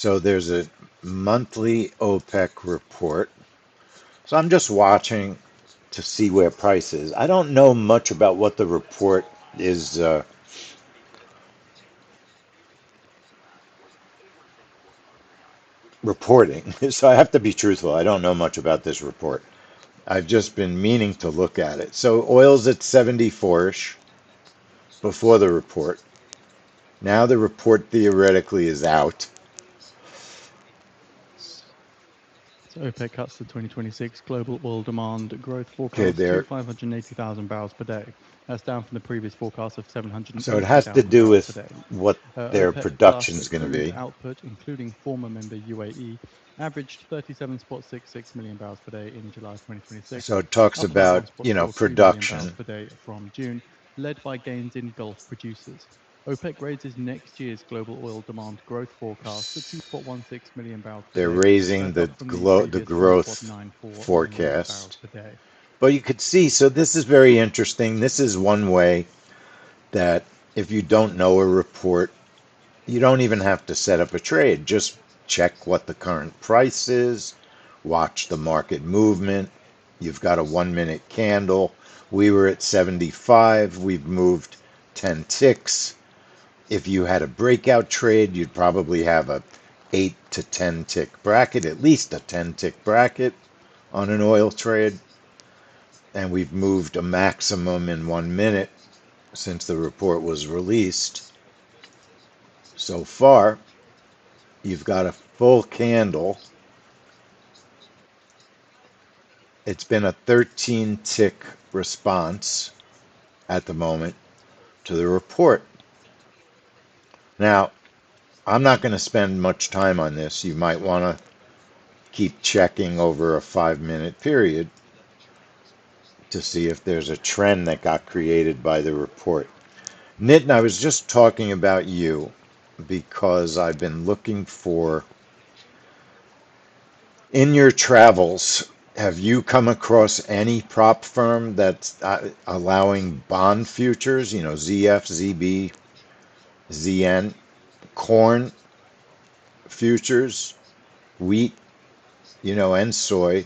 So there's a monthly OPEC report. So I'm just watching to see where price is. I don't know much about what the report is reporting. So I have to be truthful. I don't know much about this report. I've just been meaning to look at it. So oil's at 74ish before the report. Now the report theoretically is out. So OPEC cuts the 2026 global oil demand growth Okay, forecast to there. 580,000 barrels per day. That's down from the previous forecast of So it has to 780,000 do barrels per with day. what their OPEC Plus production's going to crude be. output, including former member UAE, averaged 37.66 million barrels per day in July So 2026, it talks up about about, 1.43 million barrels production. per day from June, led by gains in Gulf producers. OPEC raises next year's global oil demand growth forecast to 2.16 million barrels per They're day. raising That's the up from the glo- the previous growth 1.94 million barrels forecast. per day. But you could see, so this is very interesting. This is one way that if you don't know a report, you don't even have to set up a trade. Just check what the current price is, watch the market movement. You've got a 1 minute candle. We were at 75. We've moved 10 ticks. If you had a breakout trade, you'd probably have a 8 to 10 tick bracket, at least a 10 tick bracket on an oil trade. And we've moved a maximum in 1 minute since the report was released. So far, you've got a full candle. It's been a 13 tick response at the moment to the report. Now, I'm not going to spend much time on this. You might want to keep checking over a 5 minute period to see if there's a trend that got created by the report. Nitin, I was just talking about you because I've been looking for, in your travels, have you come across any prop firm that's allowing bond futures, ZF, ZB, ZN, corn futures, wheat, and soy,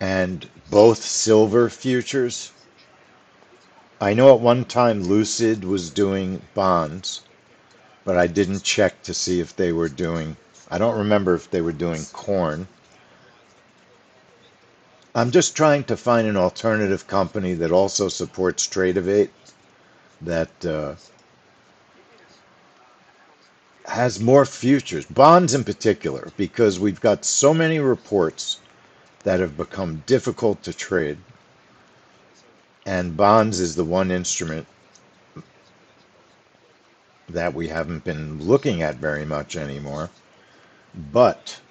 and both silver futures? I know at one time Lucid was doing bonds, but I didn't check to see if they were doing, I don't remember if they were doing corn. I'm just trying to find an alternative company that also supports Tradeovate that has more futures, bonds in particular, because we've got so many reports that have become difficult to trade, and bonds is the one instrument that we haven't been looking at very much anymore. But,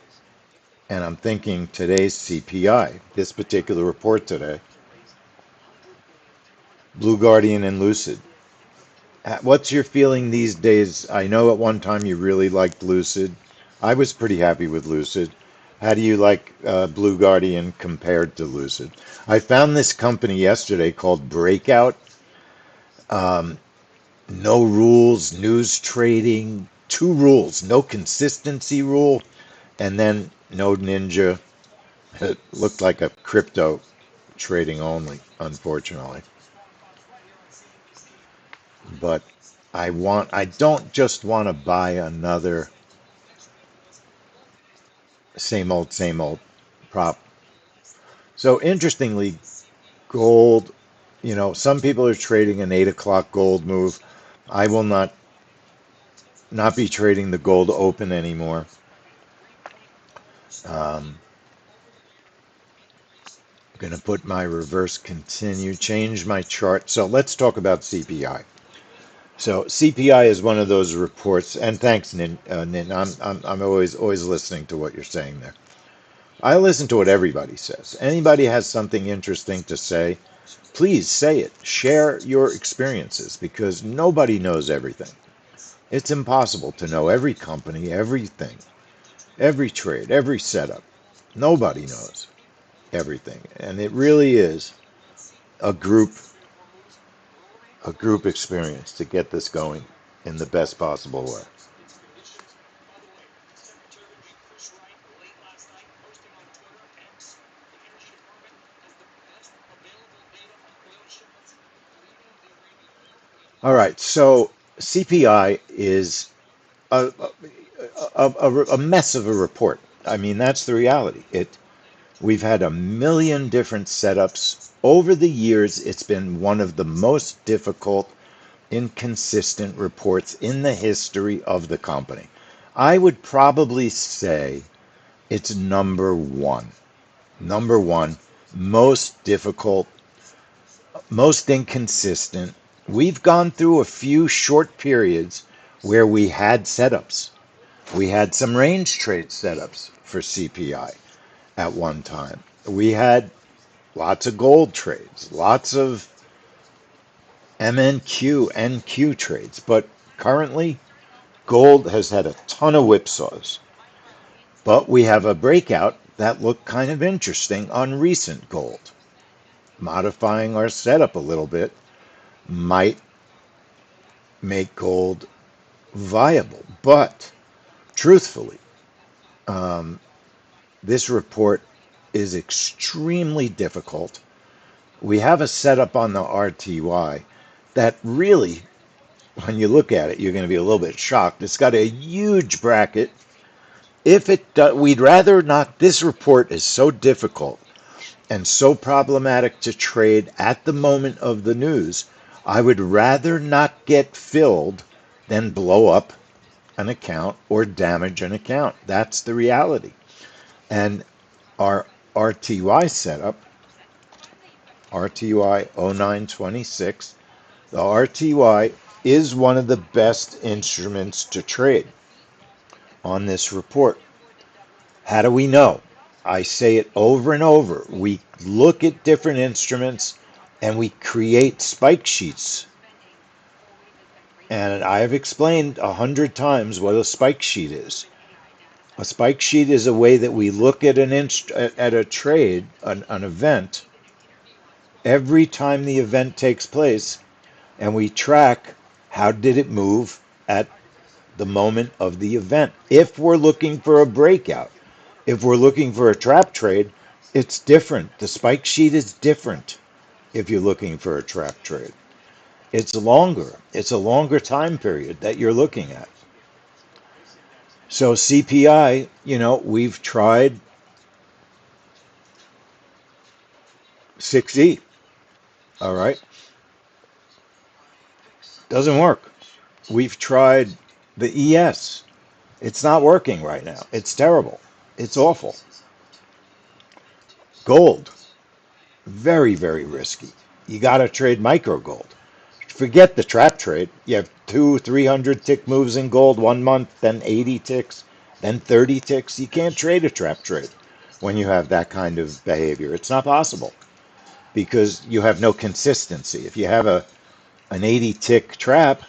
and I'm thinking today's CPI, this particular report today, Blue Guardian and Lucid. What's your feeling these days? I know at one time you really liked Lucid. I was pretty happy with Lucid. How do you like Blue Guardian compared to Lucid? I found this company yesterday called Breakout. Um, no rules, news trading, two rules, no consistency rule, and then no ninja. It looked like a crypto trading only, unfortunately. But I don't just want to buy another same old prop. So interestingly, gold, some people are trading an 8 o'clock gold move. I will not be trading the gold open anymore. I'm going to put my reverse continue, change my chart. So let's talk about CPI. So CPI is one of those reports, and thanks, Nin. I'm always listening to what you're saying there. I listen to what everybody says. Anybody has something interesting to say, please say it. Share your experiences because nobody knows everything. It's impossible to know every company, everything, every trade, every setup. Nobody knows everything. And it really is a group a group experience to get this going in the best possible way. All right. So CPI is a, a mess of a report. I mean, that's the reality. We've had a million different setups over the years. It's been one of the most difficult, inconsistent reports in the history of the company. I would probably say it's number one. Number one, most difficult, most inconsistent. We've gone through a few short periods where we had setups. We had some range trade setups for CPI at one time. We had lots of gold trades, lots of MNQ, NQ trades, but currently gold has had a ton of whipsaws. But we have a breakout that looked kind of interesting on recent gold. Modifying our setup a little bit might make gold viable. But truthfully, um, this report is extremely difficult. We have a setup on the RTY that really, when you look at it, you're going to be a little bit shocked. It's got a huge bracket. If it do, we'd rather not. This report is so difficult and so problematic to trade at the moment of the news. I would rather not get filled than blow up an account or damage an account. That's the reality. And our RTY setup, RTY 0926, the RTY is one of the best instruments to trade on this report. How do we know? I say it over and over. We look at different instruments and we create spike sheets. And I have explained 100 times what a spike sheet is. A spike sheet is a way that we look at at a trade, an event, every time the event takes place, and we track how did it move at the moment of the event. If we're looking for a breakout, if we're looking for a trap trade, it's different. The spike sheet is different if you're looking for a trap trade. It's longer. It's a longer time period that you're looking at. So CPI, we've tried 6E. All right. Doesn't work. We've tried the ES. It's not working right now. It's terrible. It's awful. Gold, very, very risky. You got to trade micro gold. Forget the trap trade. You have 300 tick moves in gold 1 month, then 80 ticks, then 30 ticks. You can't trade a trap trade when you have that kind of behavior. It's not possible because you have no consistency. If you have an 80 tick trap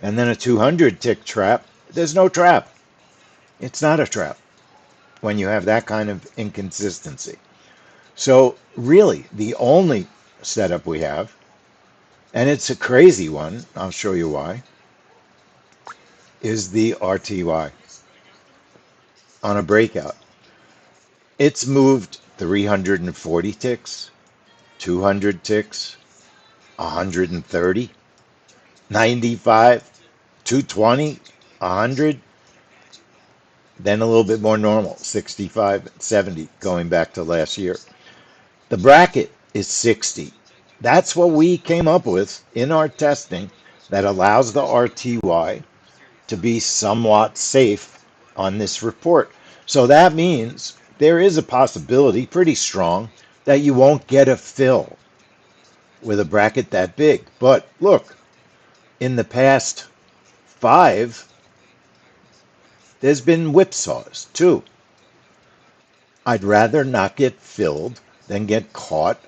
and then a 200 tick trap, there's no trap. It's not a trap when you have that kind of inconsistency. So really, the only setup we have, and it's a crazy one, I'll show you why, is the RTY on a breakout. It's moved 340 ticks, 200 ticks, 130, 95, 220, 100, then a little bit more normal, 65, 70, going back to last year. The bracket is 60. That's what we came up with in our testing that allows the RTY to be somewhat safe on this report. So that means there is a possibility, pretty strong, that you won't get a fill with a bracket that big. But look, in the past 5, there's been whipsaws too. I'd rather not get filled than get caught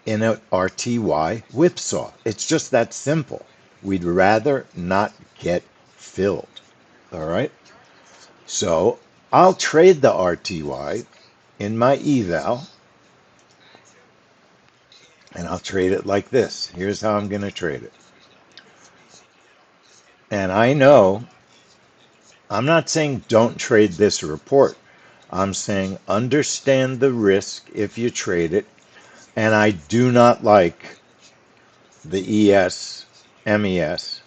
in an RTY whipsaw. It's just that simple. We'd rather not get filled. All right. So I'll trade the RTY in my eval and I'll trade it like this. Here's how I'm going to trade it. And I know I'm not saying don't trade this report. I'm saying understand the risk if you trade it. And I do not like the ES MES.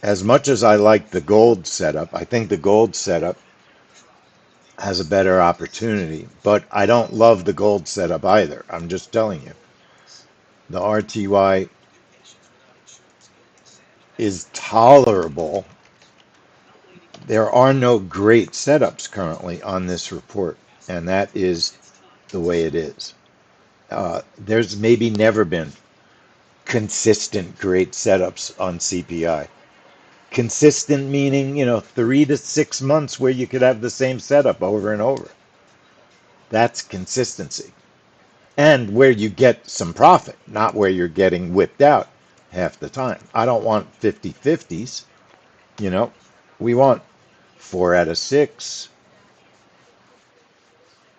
As much as I like the gold setup, I think the gold setup has a better opportunity, but I don't love the gold setup either. I'm just telling you. The RTY is tolerable. There are no great setups currently on this report, and that is the way it is. There's maybe never been consistent great setups on CPI. Consistent meaning, 3 to 6 months where you could have the same setup over and over. That's consistency. And where you get some profit, not where you're getting whipped out half the time. I don't want 50/50s, you know. We want 4 out of 6.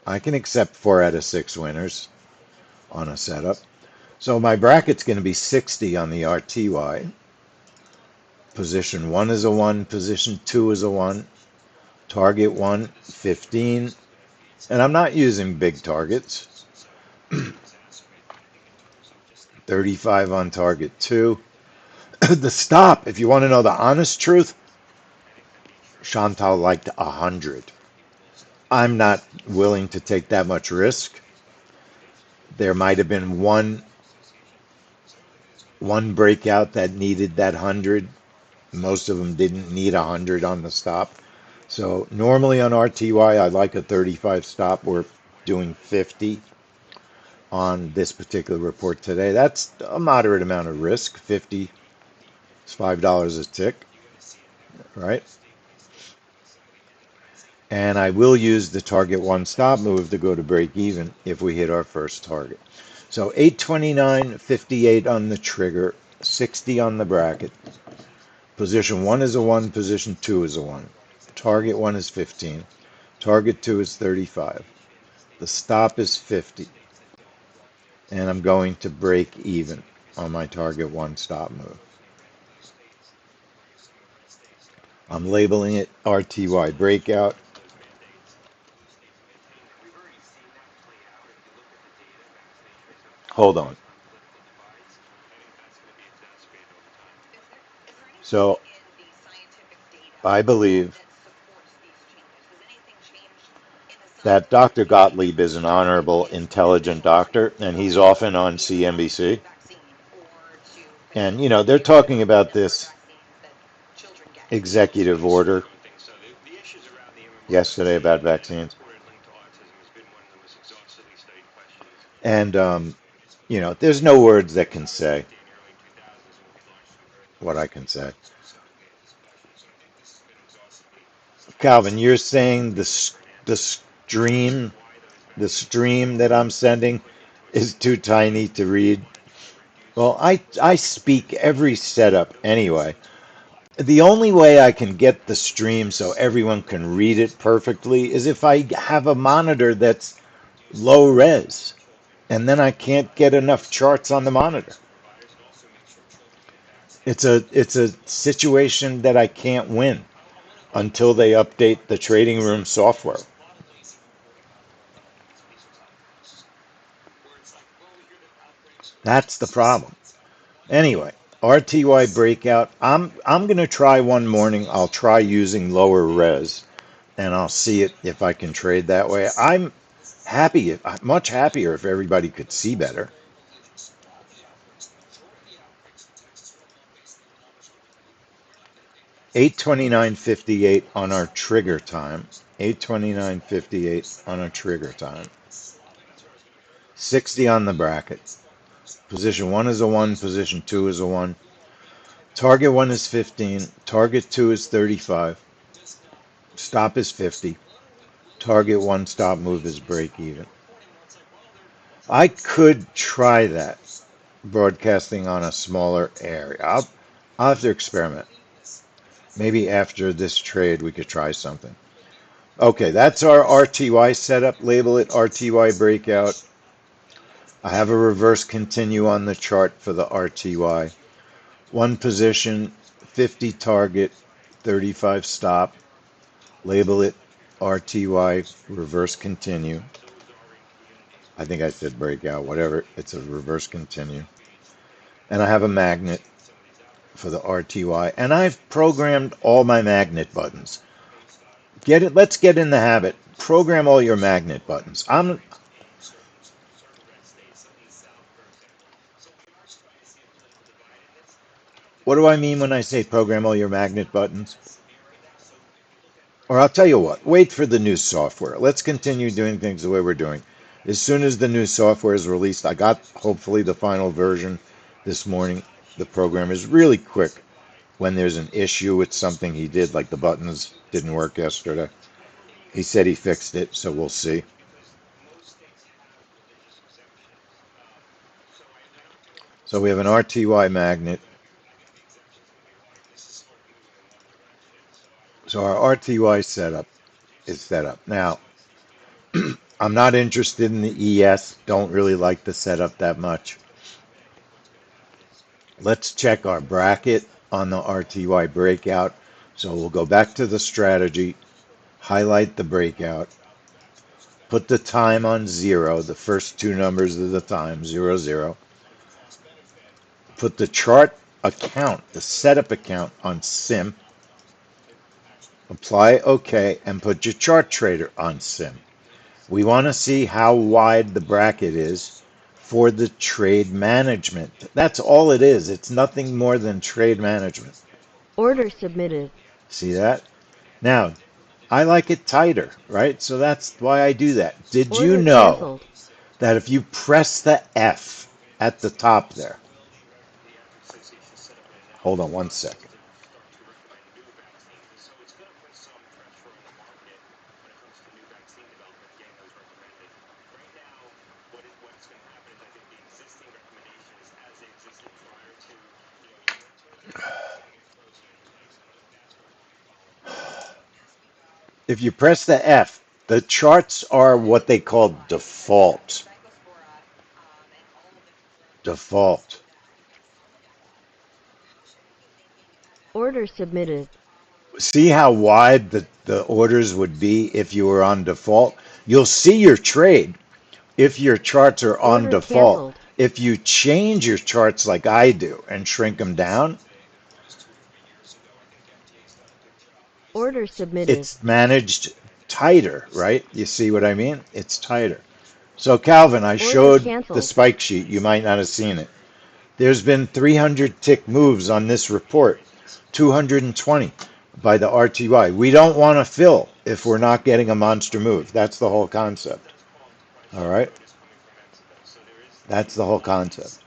I can accept 4 out of 6 winners on a setup. So my bracket's going to be 60 on the RTY. Position 1 is a 1, position 2 is a 1, target 1, 15. And I'm not using big targets. 35 on target 2. The stop, if you want to know the honest truth, Chantal liked 100. I'm not willing to take that much risk. There might have been one breakout that needed that 100. Most of them didn't need 100 on the stop. So normally on RTY, I like a 35 stop. We're doing 50 on this particular report today. That's a moderate amount of risk. 50 is $5 a tick, right? And I will use the target 1 stop move to go to break even if we hit our first target. So 829.58 on the trigger, 60 on the bracket. Position 1 is a 1, position 2 is a 1. Target 1 is 15. Target 2 is 35. The stop is 50. And I'm going to break even on my target 1 stop move. I'm labeling it RTY breakout. Hold on. So I believe that Dr. Gottlieb is an honorable, intelligent doctor, and he's often on CNBC. And, they're talking about this executive order yesterday about vaccines. And, there's no words that can say what I can say. Calvin, you're saying the stream, the stream that I'm sending is too tiny to read. Well, I speak every setup anyway. The only way I can get the stream so everyone can read it perfectly is if I have a monitor that's low res, and then I can't get enough charts on the monitor. It's a situation that I can't win until they update the trading room software. That's the problem. Anyway, RTY breakout. I'm gonna try one morning. I'll try using lower res, and I'll see it if I can trade that way. I'm happy, much happier if everybody could see better. 829.58 on our trigger time. 829.58 on our trigger time. 60 on the bracket. Position 1 is a 1, position 2 is a 1. Target 1 is 15, target 2 is 35, stop is 50. Target 1 stop move is break even. I could try that broadcasting on a smaller area. I'll have to experiment. Maybe after this trade we could try something. Okay, that's our RTY setup. Label it RTY breakout. I have a reverse continue on the chart for the RTY. One position, 50 target, 35 stop. Label it RTY reverse continue. I think I said breakout, whatever. It's a reverse continue. and I have a magnet for the RTY, and I've programmed all my magnet buttons. Get it? Let's get in the habit. Program all your magnet buttons. What do I mean when I say program all your magnet buttons? Or I'll tell you what, wait for the new software. Let's continue doing things the way we're doing. As soon as the new software is released, I got hopefully the final version this morning. The program is really quick when there's an issue with something he did, like the buttons didn't work yesterday. He said he fixed it, so we'll see. So we have an RTY magnet. So our RTY setup is set up. Now, I'm not interested in the ES. Don't really like the setup that much. Let's check our bracket on the RTY breakout. So we'll go back to the strategy, highlight the breakout, put the time on 0, the first two numbers of the time, 00. Put the chart account, the setup account on SIM, apply OK, and put your chart trader on SIM. We want to see how wide the bracket is for the trade management. That's all it is. It's nothing more than trade management. Order submitted. See that? Now, I like it tighter, right? So that's why I do that. Did you Order know canceled. that if you press the F at the top there, hold on one second. If you press the F, the charts are what they call default. Default. Order submitted. See how wide the orders would be if you were on default? You'll see your trade if your charts are on Order default. canceled. If you change your charts like I do and shrink them down, Order submitted. it's managed tighter, right? You see what I mean? It's tighter. So, Calvin, I Order showed the canceled. spike sheet. You might not have seen it. There's been 300 tick moves on this report, 220 by the RTY. We don't want to fill if we're not getting a monster move. That's the whole concept. All right? That's the whole concept.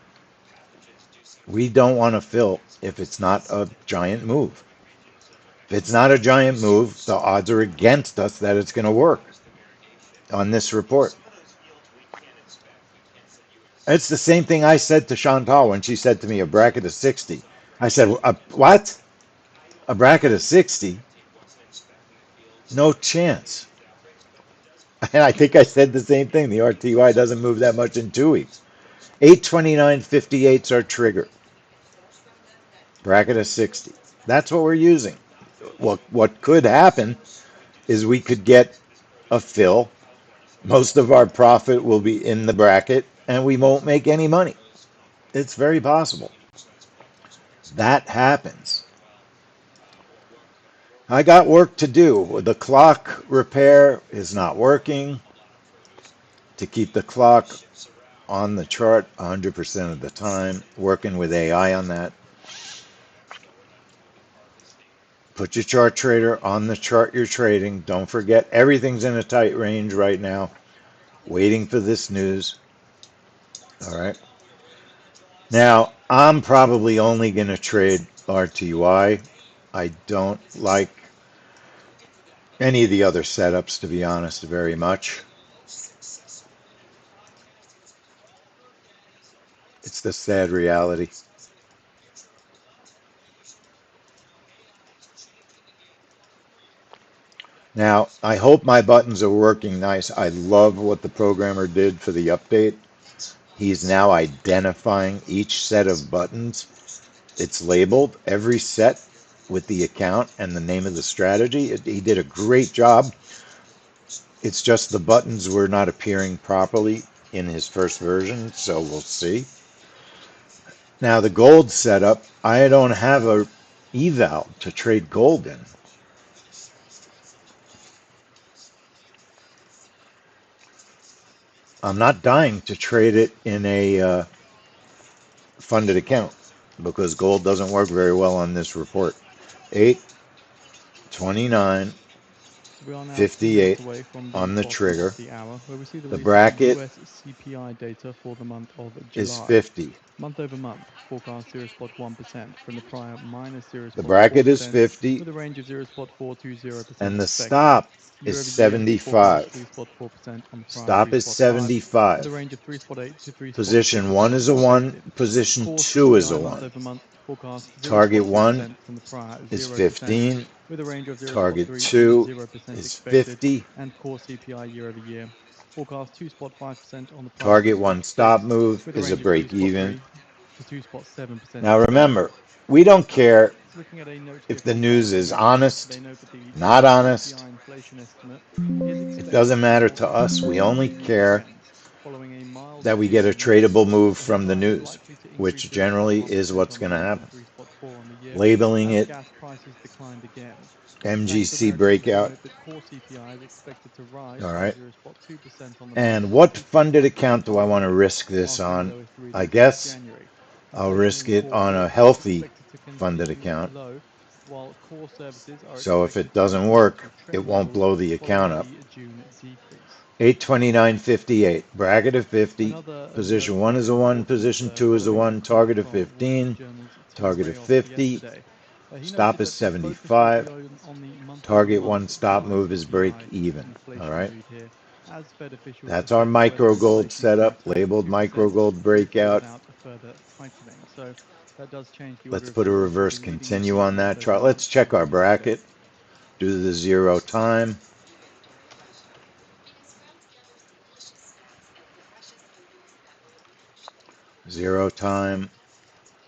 We don't want to fill if it's not a giant move. If it's not a giant move, the odds are against us that it's going to work on this report. It's the same thing I said to Chantal when she said to me a bracket of 60. I said, what? A bracket of 60? No chance. And I think I said the same thing. The RTY doesn't move that much in 2 weeks. 829.58 is our trigger. Bracket of 60. That's what we're using. What could happen is we could get a fill. Most of our profit will be in the bracket and we won't make any money. It's very possible. That happens. I got work to do. The clock repair is not working. To keep the clock on the chart 100% of the time, working with AI on that. Put your chart trader on the chart you're trading. Don't forget, everything's in a tight range right now, waiting for this news. All right. Now, I'm probably only going to trade RTY. I don't like any of the other setups, to be honest, very much. It's the sad reality. Now, I hope my buttons are working nice. I love what the programmer did for the update. He's now identifying each set of buttons. It's labeled, every set with the account and the name of the strategy. He did a great job. It's just the buttons were not appearing properly in his first version, so we'll see. Now the gold setup, I don't have a eval to trade gold in. I'm not dying to trade it in a funded account because gold doesn't work very well on this report. 8, 29, So we are now 2 minutes 58 away from the on the bottom of trigger. the hour, where we see the The release of the bracket US CPI data for the month of is July. 50. Month over month, forecast 0.1% from the prior minus The bracket is 0.4%, 50 with a range of 0.420% and the expected. stop is Year over year, forecast 75. 3.4% on the prior Stop is 3.5, with a 75. range of 3.8 to Position 1 3.6% is a 1, expected. position Core 2 is a CPI month 1. over month, forecast Target 1 0.2% from the prior is 0%, 15. with a range of Target 0.3 to 2 0% is expected, 50. and core CPI year over year, forecast 2.5% on the prior Target 1 stop 2.6, move with a is a range of break even. 2.3 to 2.7% Now remember, expected. we don't care So looking at a note here if the from news Bank of is America, they honest, note that the not July honest. CPI inflation estimate is It expected doesn't to matter fall to to us. We only 2.2 care cents, following a mild that we get a June month. tradable move The from the headline is news, likely to increase which generally is 0.1% what's on the going to month to happen. 3.4 on the year, Labeling as it gas prices declined again. Bank of MGC America also breakout. note that core CPI is expected to rise All by right. 0.2% on the month And what to funded account do I 2.2%, want to risk this marking the on? lowest I reading since guess January. I'll Inflation risk in it core on a goods is healthy expected to funded continue account. low, while core services are So if it expected to doesn't return work, to it trend won't levels blow the account following up. the June decrease. 829.58, bracket of 50, Another note position from 1 the is a 1, report is position 2 is a following 1, quote target of from Wall Street 15, Journal's Tim target of Rayoff 50, yesterday. He stop noted is that the focus will be 75, on the month over target month 1 stop July move is break CPI even. All inflation right. read here, as Fed officials That's our assess whether micro gold inflation can setup, return to labeled micro 2% gold with or breakout. without a further tightening. So that does change the order Let's of put a business for reverse the leading continue on indicator month that over chart. month Let's check our Tuesday. bracket. Do the 0 time. 0 time.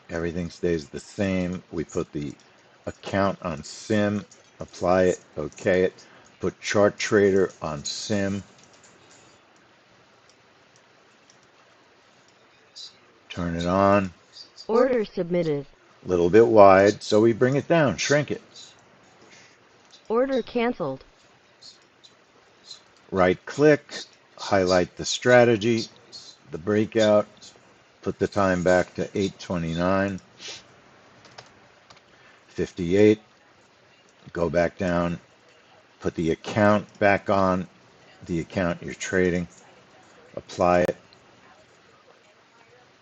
Everything stays the same. We put the account on sim, apply it, okay it. Put chart trader on sim, turn it on. Order submitted. A little bit wide, so we bring it down, shrink it. Order canceled. Right click, highlight the strategy, the breakout, put the time back to 8:29, 58, go back down, put the account back on, the account you're trading, apply it.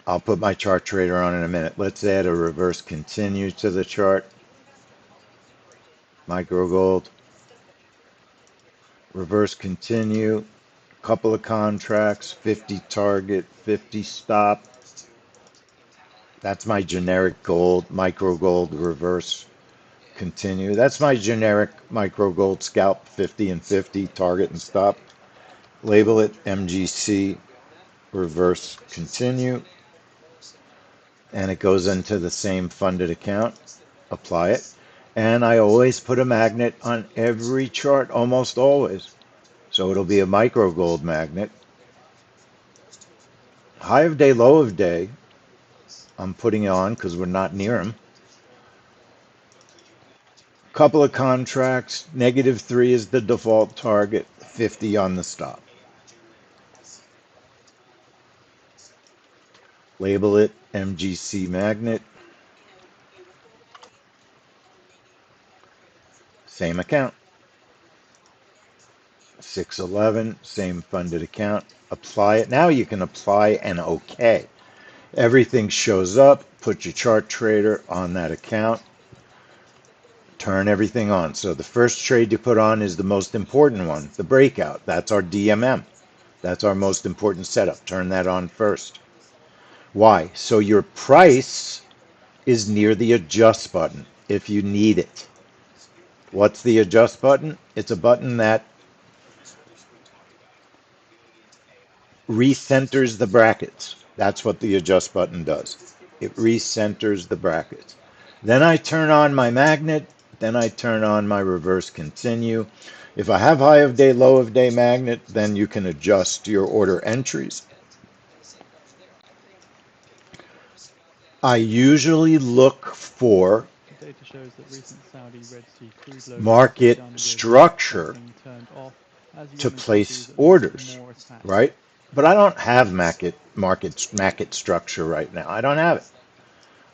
I'll put my chart trader on in a minute. Let's add a reverse continue to the chart. Micro gold, reverse continue, couple of contracts, 50 target, 50 stop. That's my generic gold, micro gold reverse continue. That's my generic micro gold scalp, 50 and 50 target and stop. Label it MGC reverse continue, and it goes into the same funded account. Apply it. And I always put a magnet on every chart, almost always. So it'll be a micro gold magnet. High of day, low of day, I'm putting it on because we're not near them. Couple of contracts, -3 is the default target, 50 on the stop. Label it MGC magnet, same account. 611, same funded account. Apply it. Now you can apply and OK. Everything shows up. Put your chart trader on that account. Turn everything on. So the first trade you put on is the most important one, the breakout. That's our DMM. That's our most important setup. Turn that on first. Why? So your price is near the adjust button if you need it. What's the adjust button? It's a button that recenters the brackets. That's what the adjust button does. It recenters the brackets. Then I turn on my magnet. Then I turn on my reverse continue. If I have high of day, low of day magnet, then you can adjust your order entries. I usually look for Data shows that recent Saudi Red Sea crude loadings have market begun with structure trucking turned off as to Yemen place pursues at least orders, more attacks. right? But I don't have market structure right now. I don't have it.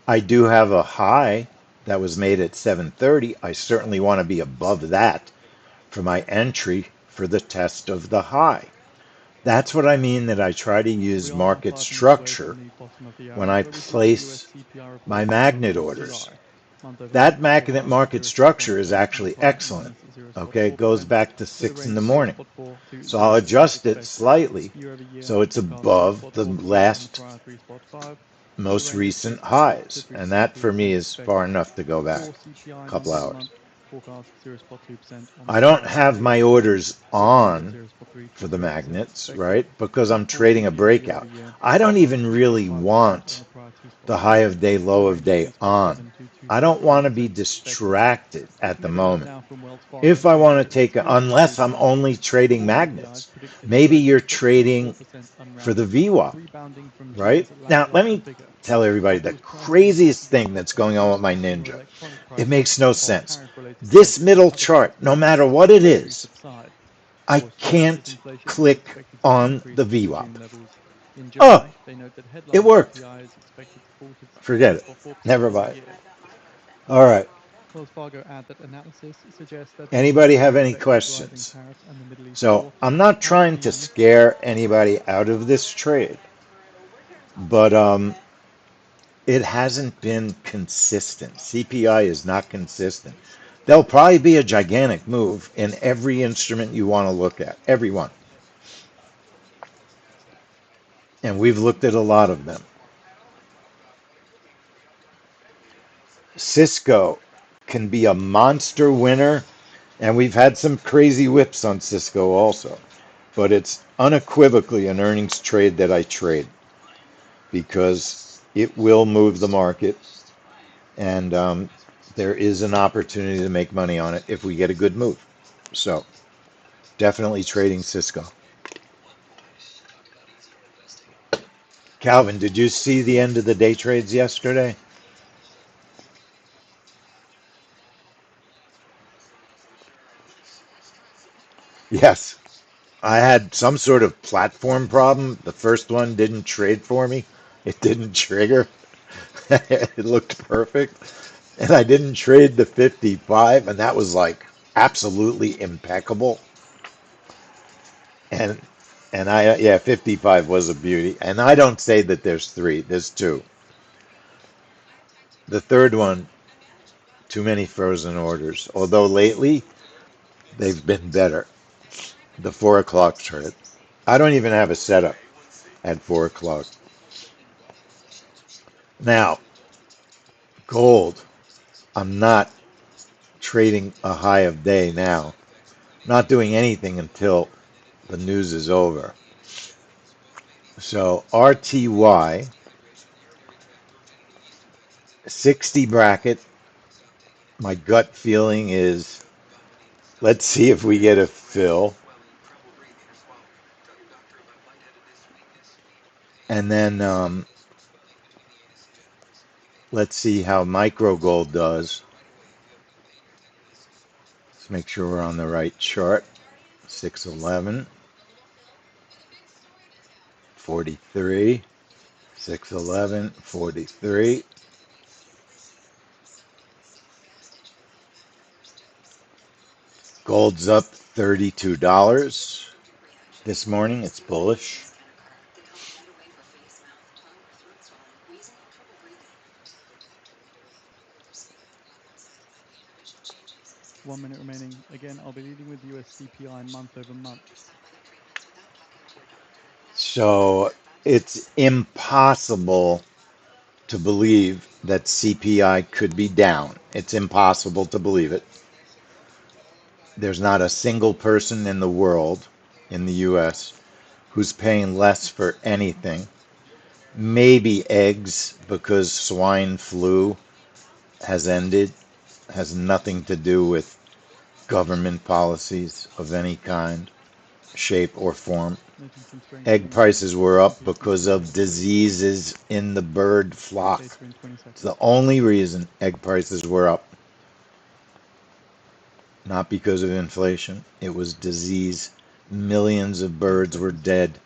I do have a high that was made at 7:30. I certainly want to be above that for my entry for the test of the high. That's what I mean that I try to We use are now market 5 minutes away structure from the bottom of the when hour, I where we see the US place CPI my report coming in magnet on orders. July. Month over That month, the magnet forecast is market 0.1% structure is on the actually plus excellent. minus Okay, it 0.4%, goes back to with a 6 in range the of morning. 0.4 to So I'll 0% adjust it expected. slightly Year over year, so the it's forecast above the 0.4 to be higher than the last prior 3.5, with a most range of recent 0.4 to highs. And that for me 3% is far expected. enough to go back Core CPI a couple month over hours. month forecast 0.2% on the I don't prior have my 0.0%, orders with a range of on 0.3 to for the 0% magnets, expected. right? Because I'm Core trading a CPI year breakout. over year I don't forecast even really 2.5% on want the prior the high of 2.2%, day, with a low of range of day on. 2.7 to I don't want to 2.8% be expected. distracted at the Moving on moment. now from Wells Fargo, If I we see want to that the take, Treasury unless I'm futures only trading core CPI is magnets, predicted to maybe grow you're by trading 6.4% for the unrounded, VWAP, rebounding from right? June's Now, let lackluster me figure. tell everybody After the its pricing craziest expected thing growth that's of going on with my consumer Ninja. electronic It prices makes no while sense. tariff-related This tensions and middle other chart, no consequences matter of what it Treasury is, subside. I Core services can't inflation is click expected to on decrease the from VWAP. June levels. In Oh, July, they note that it headline worked. CPI is expected to fall to Forget it. 6.4% Never for the mind. year. All right. Wells Fargo add that analysis suggests that Anybody despite the have any expected rising questions? tariffs and the Middle East So war, I'm not higher trying to themes. scare anybody out of this trade, but it hasn't been consistent. CPI is not consistent. There'll probably be a gigantic move in every instrument you want to look at, every one. And we've looked at a lot of them. Cisco can be a monster winner, and we've had some crazy whips on Cisco also. But it's unequivocally an earnings trade that I trade because it will move the market, and there is an opportunity to make money on it if we get a good move. So definitely trading Cisco. Calvin, did you see the end of the day trades yesterday? Yes. I had some sort of platform problem. The first one didn't trade for me. It didn't trigger. It looked perfect. And I didn't trade the 55, and that was like absolutely impeccable. And yeah, 55 was a beauty. And I don't say that there's three, there's two. The third one, too many frozen orders. Although lately they've been better. The 4 o'clock chart. I don't even have a setup at 4 o'clock. Now, gold. I'm not trading a high of day now. Not doing anything until the news is over. So RTY 60 bracket. My gut feeling is let's see if we get a fill. And then let's see how micro gold does. Let's make sure we're on the right chart. 611, 43, 611, 43. Gold's up $32 this morning. It's bullish. 1 minute remaining. Again, I'll be leading with US CPI month over month. So it's impossible to believe that CPI could be down. It's impossible to believe it. There's not a single person in the world, in the US, who's paying less for anything. Maybe eggs because swine flu has ended, has nothing to do with government policies of any kind. shape, or form. Noting some Egg strengthening prices of were up S&P because 500 of stocks over the diseases in the bird flock. data in 20 It's the seconds. only reason egg prices were up, not because of inflation. It was disease. Millions of 30 birds were seconds. dead,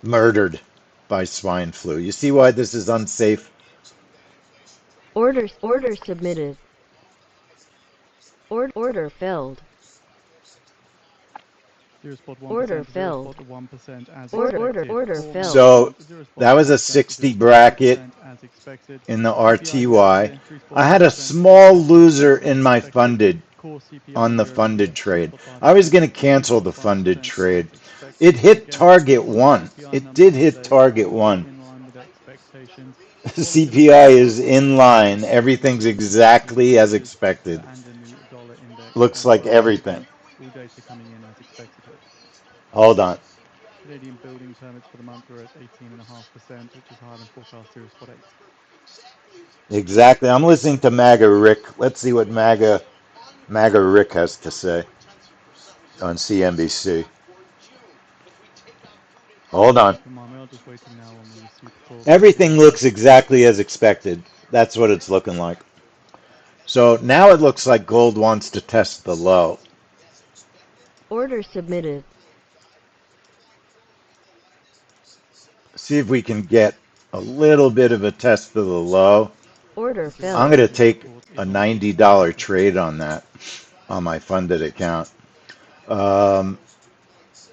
murdered by swine flu. You see why this is unsafe? Order submitted. Order filled. Zero spot Order 1%, zero filled. spot 1% as Order expected. filled. 400%, So zero spot that was a 1%, 60 zero spot bracket 1% as expected. in the CPI RTY. year-on-year, 3 I spot had a 2%, zero small spot loser 1% in as my expected. funded Core CPI on the funded year-on-year, 3 trade. spot I was going 5%, to cancel the 3.5% funded trade. as It expected. hit Again, target core one. CPI It numbers did for hit today target are one. in line with expectations. CPI Volatility is above in 100% line. in Everything's the S&P exactly as futures expected. and in the dollar index Looks as like well. everything. Again, all data coming in as expected here. Hold on. Canadian building permits for the month are at 18.5%, which is higher than forecast 0.8. Exactly. I'm listening to MAGA Rick. Let's see what MAGA Rick has to say on CNBC. Hold on. For my mail, just waiting now on the super core Everything CPI looks data. exactly as expected. That's what it's looking like. So now it looks like gold wants to test the low. Order submitted. See if we can get a little bit of a test of the low. Order Quickly, I'm the going filled. to Fed take report a is on in $90 seconds. trade on that on my funded account. Um,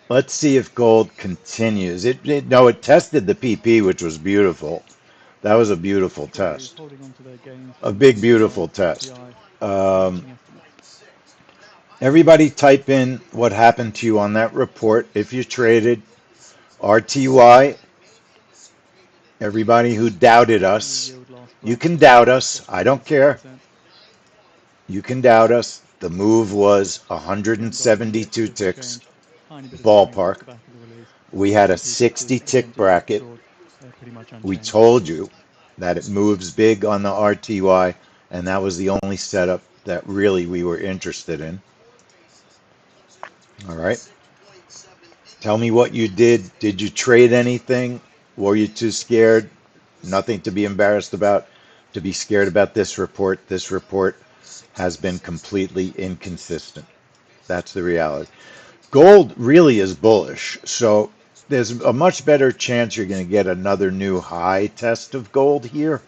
let's see if gold continues. No, it tested the PP, which was beautiful. That was a beautiful Treasuries test. holding on to their gains A from big, the beautiful July test. CPI Um, matching estimates. everybody type in what happened to you on that report if you traded RTY. Everybody who doubted Real us, yield last you flat can at doubt us. I don't care. 0.96%. You can doubt us. The move was Again, dollar index 172 little ticks, change. Tiny bit of selling off ballpark. the back of the release. We had a S&P futures 60 again tick just like bracket. short, pretty much We unchanged. told you that it moves big on the RTY, and that was the only setup that really we were interested in. All right. Tell me what you did. Did you trade anything? Were you too scared? Nothing to be embarrassed about, to be scared about this report. This report has been completely inconsistent. That's the reality. Gold really is bullish. So there's a much better chance you're going to get another new high test of gold here.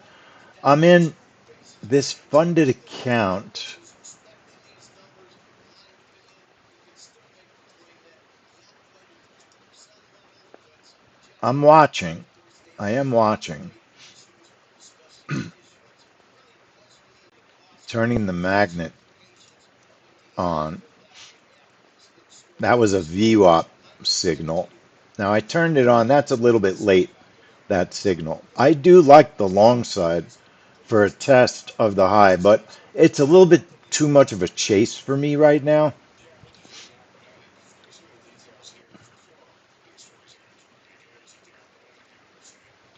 I'm in this funded account. I'm watching. I am watching. Turning the magnet on. That was a VWAP signal. Now I turned it on. That's a little bit late, that signal. I do like the long side for a test of the high, but it's a little bit too much of a chase for me right now.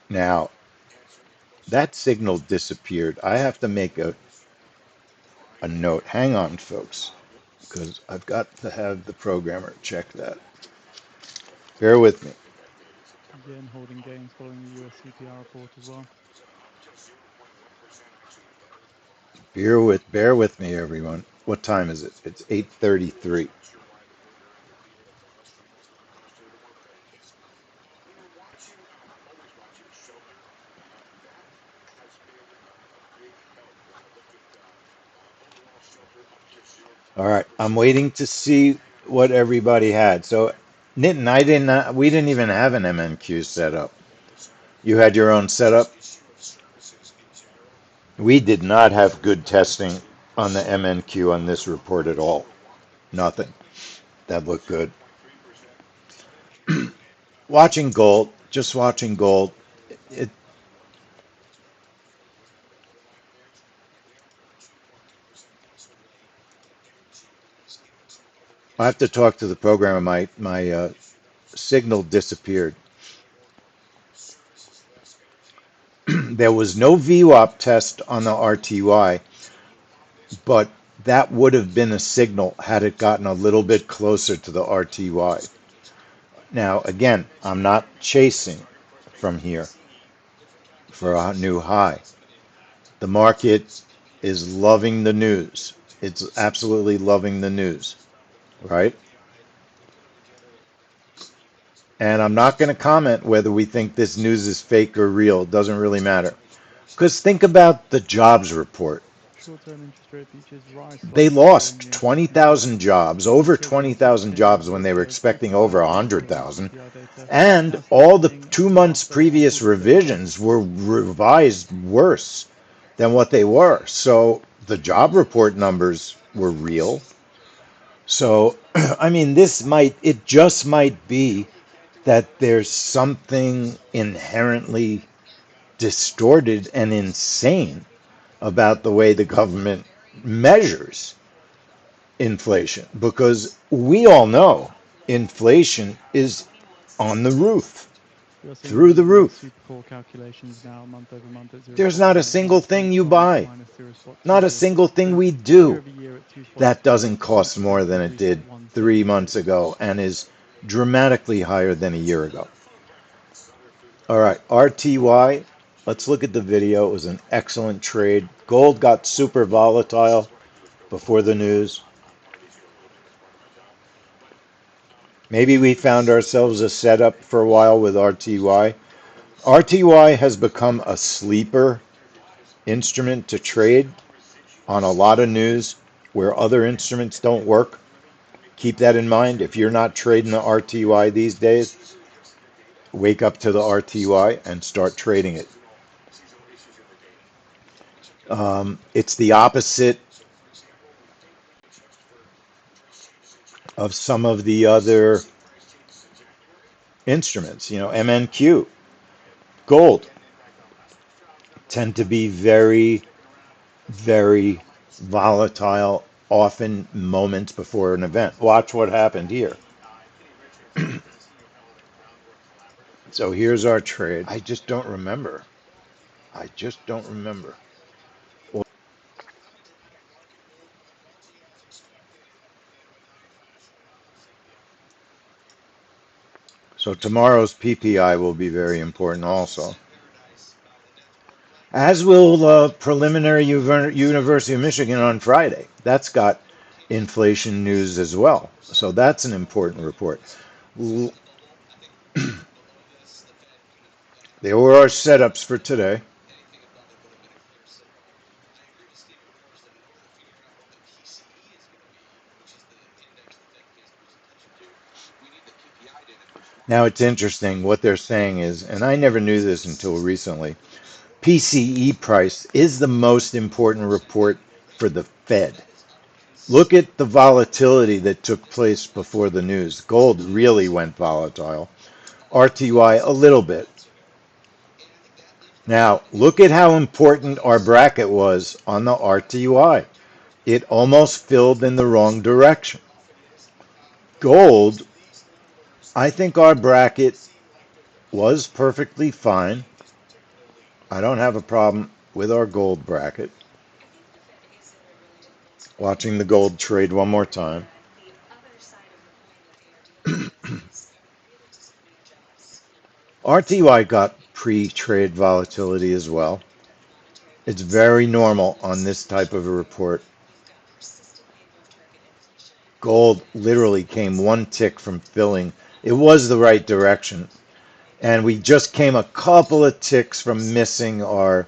Now, that signal disappeared. I have to make a note. Hang on, folks, because I've got to have the programmer check that. Bear with me. Yen holding gains following the US CPI report as well. Bear with me, everyone. What time is it? It's 8:33. All right, I'm waiting to see what everybody had. So, Nitin, we didn't even have an MNQ set up. You had your own setup. We did not have good testing on the MNQ on this report at all. Nothing. That looked good. Watching gold, just watching gold. It, I have to talk to the programmer. My signal disappeared. There was no VWAP test on the RTY, but that would have been a signal had it gotten a little bit closer to the RTY. Now, again, I'm not chasing from here for a new high. The market is loving the news. It's absolutely loving the news, right? And I'm not going to comment whether we think this news is fake or real. It doesn't really matter. Because think about the jobs report. Short-term interest rate futures rise They slightly lost year-on-year, tracking lower 20,000 jobs, over October 20,000 CPI jobs when reports they were showed expecting over CPI underperformed 100,000. CPI data, And now all the suggesting 2 months faster previous will prevail. revisions were revised worse than what they were. So the job report numbers were real. So, I mean, it just might be that there's something inherently distorted and insane about the way the government measures inflation because we all know inflation is on the roof, We are seeing through the the roof. super core calculations now month over month at There's not a 0.9, single minus thing you 0.5, buy, minus 0.2, not a single thing 0.3, we do year over year at that doesn't cost 2.2% more than and it did 3.16 3 months years. ago and is dramatically higher than a year ago. All right, RTY. Let's look at the video. It was an excellent trade. Gold got super volatile before the news. Maybe we found ourselves a setup for a while with RTY. RTY has become a sleeper instrument to trade on a lot of news where other instruments don't work. Keep that in mind. If you're not trading the RTY these days, wake up to the RTY and start trading it. It's the opposite of some of the other instruments. MNQ, gold tend to be very, very volatile, often moments before an event. Watch what happened here. So here's our trade. I just don't remember. I just don't remember. So tomorrow's PPI will be very important also. As will preliminary University of Michigan on Friday. That's got inflation news as well. So that's an important report. There were our setups for today. Now it's interesting what they're saying is, and I never knew this until recently, PCE price is the most important report for the Fed. Look at the volatility that took place before the news. Gold really went volatile. RTY a little bit. Now, look at how important our bracket was on the RTY. It almost filled in the wrong direction. Gold, I think our bracket was perfectly fine. I don't have a problem with our gold bracket. Watching the gold trade one more time. RTY got pre-trade volatility as well. It's very normal on this type of a report. Gold literally came one tick from filling. It was the right direction. And we just came a couple of ticks from missing our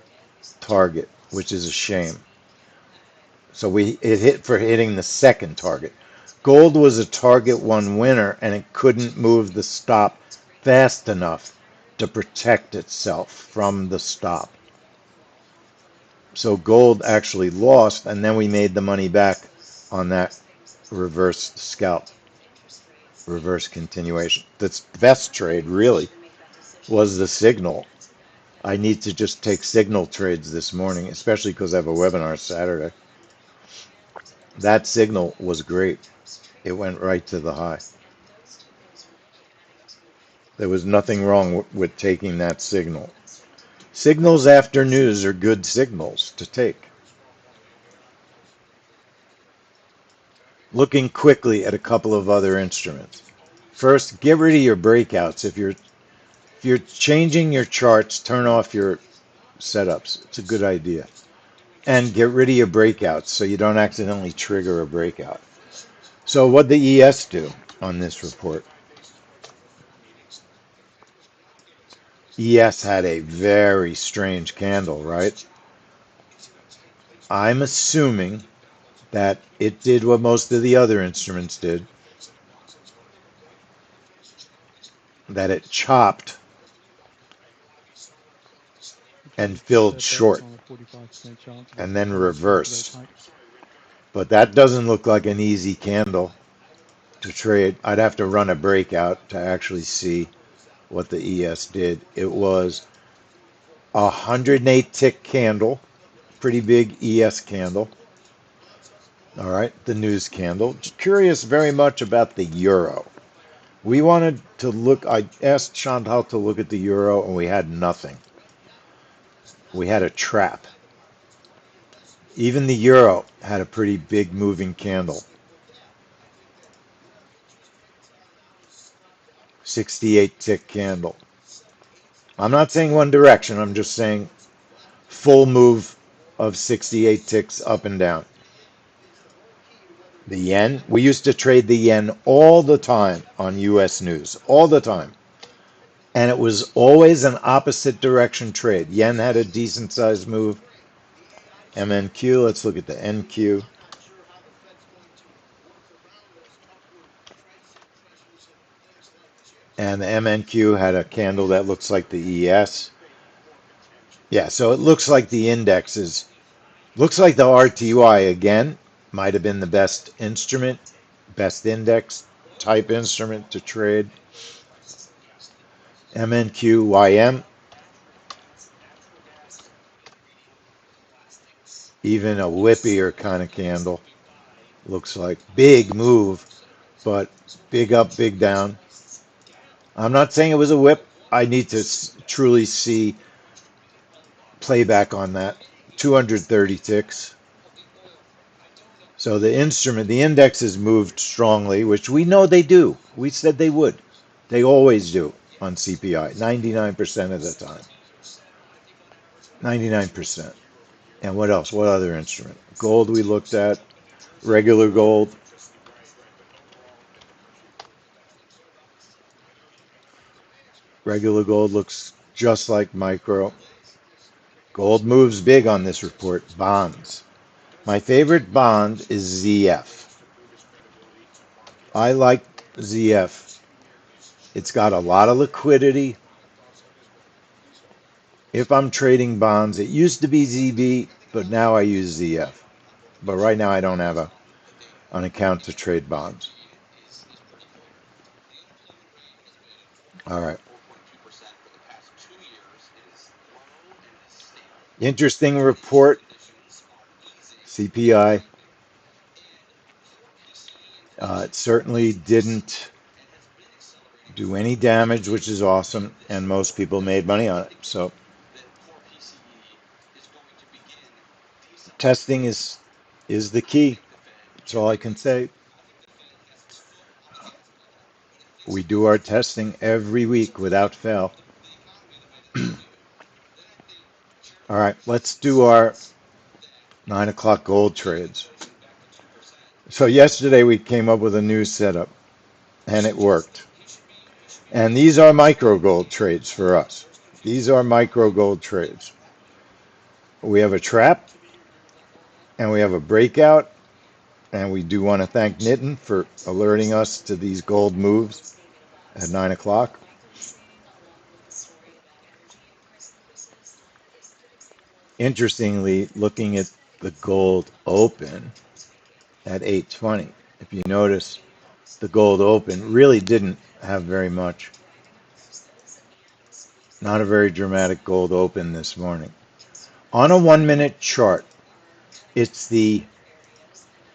target, which is a shame. So it hit for hitting the second target. Gold was a target one winner, and it couldn't move the stop fast enough to protect itself from the stop. So gold actually lost, and then we made the money back on that reverse scalp, reverse continuation. The best trade really was the signal. I need to just take signal trades this morning, especially because I have a webinar Saturday. That signal was great. It went right to the high. There was nothing wrong with taking that signal. Signals after news are good signals to take. Looking quickly at a couple of other instruments. First, get rid of your breakouts. If you're changing your charts, turn off your setups. It's a good idea. And get rid of your breakouts so you don't accidentally trigger a breakout. So what the ES do on this report? ES had a very strange candle, right? I'm assuming that it did what most of the other instruments did, that it chopped Which and means that filled they're betting short on a 45% chance of a and then surprise 50 rate reversed. hike. But that doesn't look like an easy candle to trade. I'd have to run a breakout to actually see what the ES did. It was a 108 tick candle, pretty big ES candle. All right, the news candle. Curious very much about the euro. We wanted to look, I asked Chantal to look at the euro and we had nothing. We had a trap. Even the euro had a pretty big moving candle. 68 tick candle. I'm not saying one direction, I'm just saying full move of 68 ticks up and down. The yen, we used to trade the yen all the time on US news, all the time. And it was always an opposite direction trade. Yen had a decent sized move. MNQ, let's look at the NQ. And the MNQ had a candle that looks like the ES. Yeah, so it looks like the index is, looks like the RTY again might have been the best instrument, best index type instrument to trade. MNQYM, even a whippier kind of candle. Looks like big move, but big up, big down. I'm not saying it was a whip. I need to truly see playback on that. 230 ticks. So the instrument, the indexes moved strongly, which we know they do. We said they would. They always do on CPI, 99% of the time. 99%. And what else? What other instrument? Gold we looked at, regular gold. Regular gold looks just like micro. Gold moves big on this report. Bonds. My favorite bond is ZF. I like ZF. It's got a lot of liquidity. If I'm trading bonds, it used to be ZB, but now I use ZF. But right now I don't have an account to trade bonds. All right. Interesting report. CPI. It certainly didn't do any damage, which is awesome, and most people made money on it. So testing is the key. That's all I can say. We do our testing every week without fail. All right, let's do our 9 o'clock gold trades. So yesterday we came up with a new setup, and it worked. And these are micro gold trades for us. These are micro gold trades. We have a trap, and we have a breakout, and we do want to thank Nitin for alerting us to these gold moves at 9 o'clock. Interestingly, looking at the gold open at 820, if you notice, the gold open really didn't have very much. Not a very dramatic gold open this morning. On a 1 minute chart, it's the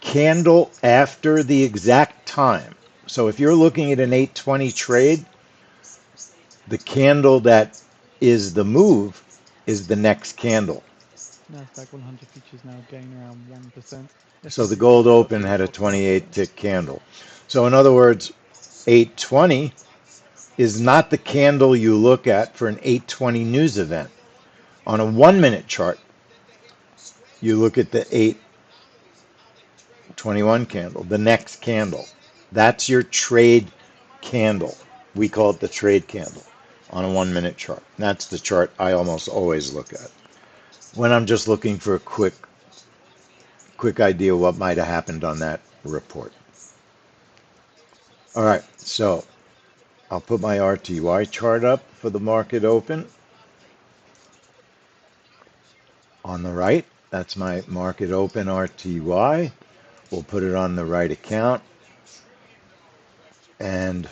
candle after the exact time. So if you're looking at an 820 trade, the candle that is the move is the next candle. Nasdaq 100 futures now gain around 1%. So the S&P gold futures up open had a 0.5%. 28 tick candle. So in other words, 820 is not the candle you look at for an 820 news event. On a 1 minute chart, you look at the 821 candle, the next candle. That's your trade candle. We call it the trade candle on a 1 minute chart. That's the chart I almost always look at when I'm just looking for a quick idea what might have happened on that report. All right, so I'll put my RTY chart up for the market open on the right. That's my market open RTY. We'll put it on the right account and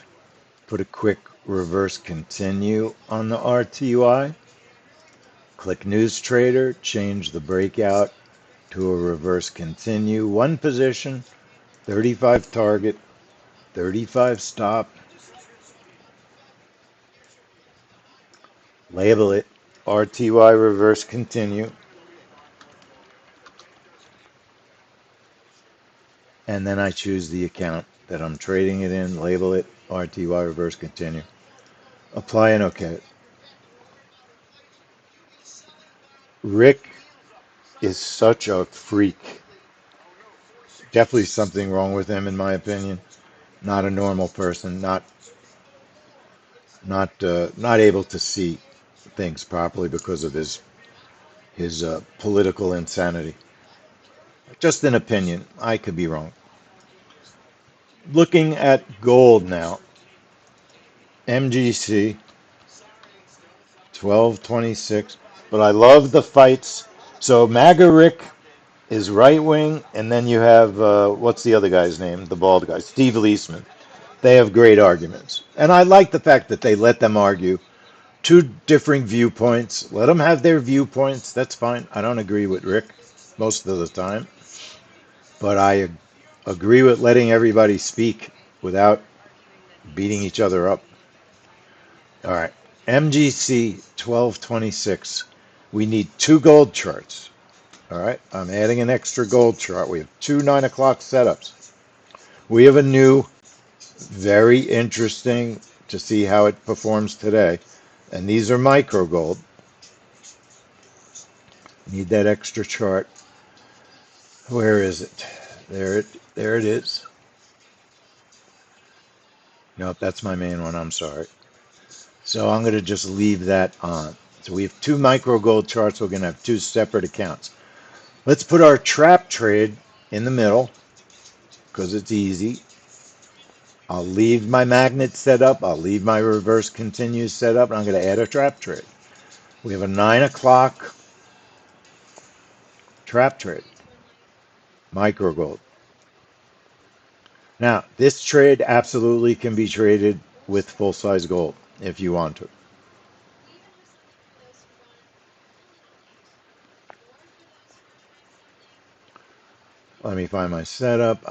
put a quick reverse continue on the RTY. Click News Trader, change the breakout to a reverse continue. One position, 35 target, 35 stop. Label it RTY reverse continue. And then I choose the account that I'm trading it in, label it RTY reverse continue. Apply and OK. Rick is such a freak. Definitely something wrong with him, in my opinion. Not a normal person. Not able to see things properly because of his political insanity. Just an opinion. I could be wrong. Looking at gold now. MGC 1226. But I love the fights. So MAGA Rick is right wing, and then you have what's the other guy's name? The bald guy, Steve Leisman. They have great arguments, and I like the fact that they let them argue two different viewpoints. Let them have their viewpoints. That's fine. I don't agree with Rick most of the time, but I agree with letting everybody speak without beating each other up. All right, MGC 1226. We need two gold charts. All right, I'm adding an extra gold chart. We have two 9 o'clock setups. We have a new, very interesting to see how it performs today. And these are micro gold. Need that extra chart. Where is it? There it is. Nope, that's my main one. I'm sorry. So I'm going to just leave that on. So we have two micro gold charts. We're going to have two separate accounts. Let's put our trap trade in the middle because it's easy. I'll leave my magnet set up. I'll leave my reverse continue set up. And I'm going to add a trap trade. We have a 9 o'clock trap trade. Micro gold. Now, this trade absolutely can be traded with full-size gold if you want to. Let me find my setup.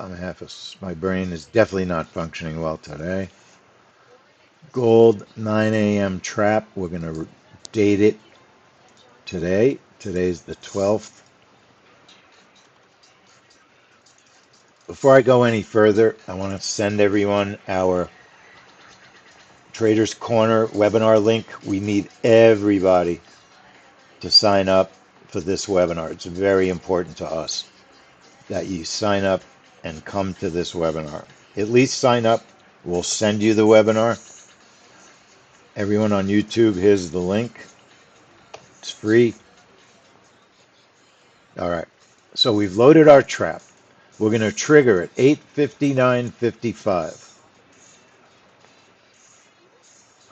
My brain is definitely not functioning well today. Gold 9 a.m. trap. We're going to date it today. Today's the 12th. Before I go any further, I want to send everyone our Traders Corner webinar link. We need everybody to sign up for this webinar. It's very important to us that you sign up and come to this webinar. At least sign up. We'll send you the webinar. Everyone on YouTube, here's the link. It's free. All right. So we've loaded our trap. We're going to trigger at 8:59:55.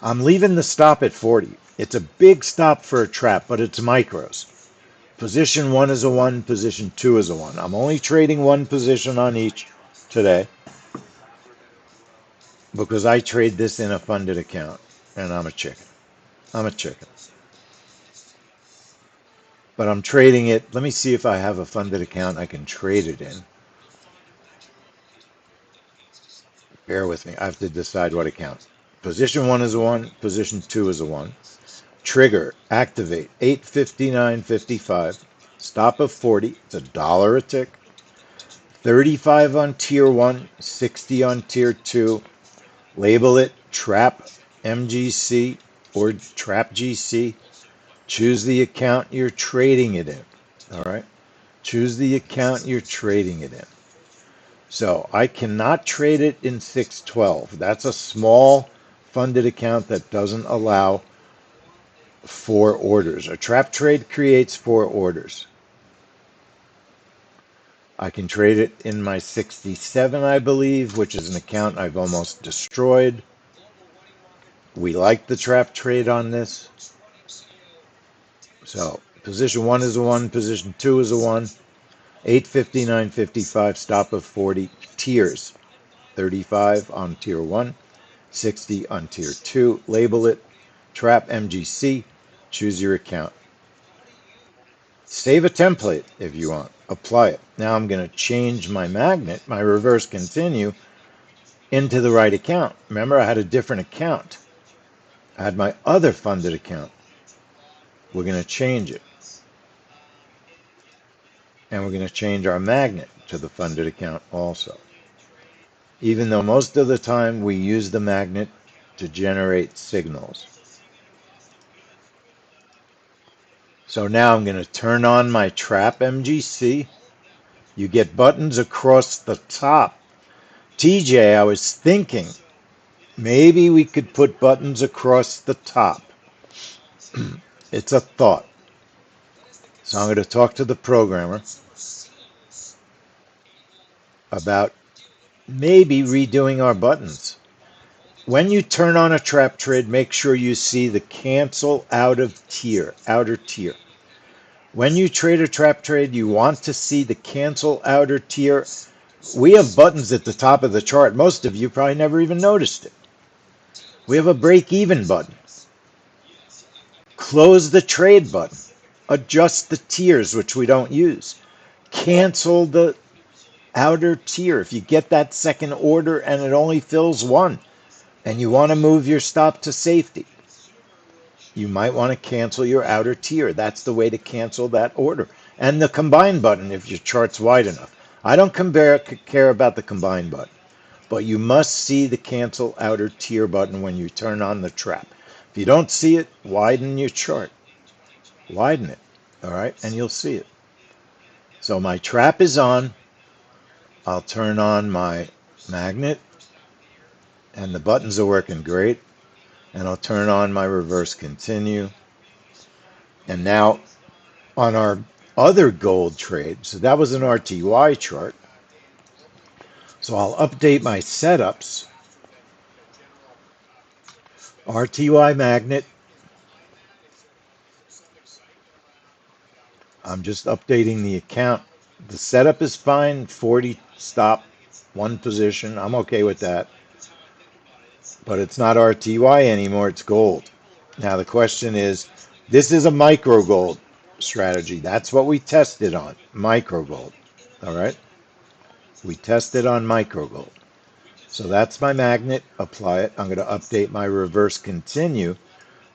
I'm leaving the stop at 40. It's a big stop for a trap, but it's micros. Position 1 is a 1, position 2 is a 1. I'm only trading one position on each today because I trade this in a funded account, and I'm a chicken. I'm a chicken. But I'm trading it. Let me see if I have a funded account I can trade it in. Bear with me. I have to decide what account. Position 1 is a 1, position 2 is a 1. Trigger, activate, 8:59:55. Stop of 40. It's $1 a tick. 35 on tier 1, 60 on tier 2. Label it Trap MGC or Trap GC. Choose the account you're trading it in. All right. Choose the account you're trading it in. So I cannot trade it in 612. That's a small funded account that doesn't allow 4 orders. A trap trade creates 4 orders. I can trade it in my 67, I believe, which is an account I've almost destroyed. We like the trap trade on this. So position 1 is a 1, position 2 is a 1, 850, 955, stop of 40, tiers, 35 on tier 1, 60 on tier 2, label it, trap MGC, choose your account. Save a template if you want, apply it. Now I'm going to change my magnet, my reverse continue, into the right account. Remember, I had a different account. I had my other funded account. We're going to change it. And we're going to change our magnet to the funded account also. Even though most of the time we use the magnet to generate signals. So now I'm going to turn on my trap MGC. You get buttons across the top. TJ, I was thinking maybe we could put buttons across the top. It's a thought. So I'm going to talk to the programmer about maybe redoing our buttons. When you turn on a trap trade, make sure you see the cancel out of tier, outer tier. When you trade a trap trade, you want to see the cancel outer tier. We have buttons at the top of the chart. Most of you probably never even noticed it. We have a break even button. Close the trade button. Adjust the tiers, which we don't use. Cancel the outer tier. If you get that second order and it only fills 1 and you want to move your stop to safety, you might want to cancel your outer tier. That's the way to cancel that order. And the combine button if your chart's wide enough. I don't care about the combine button, but you must see the cancel outer tier button when you turn on the trap. If you don't see it, widen your chart. Widen it, all right, and you'll see it. So my trap is on. I'll turn on my magnet, and the buttons are working great. And I'll turn on my reverse continue. And now on our other gold trade, so that was an RTY chart. So I'll update my setups. RTY magnet. I'm just updating the account. The setup is fine. 40 stop, 1 position. I'm okay with that. But it's not RTY anymore. It's gold. Now the question is, this is a micro gold strategy. That's what we tested on. Micro gold. All right. We tested on micro gold. So that's my magnet. Apply it. I'm going to update my reverse continue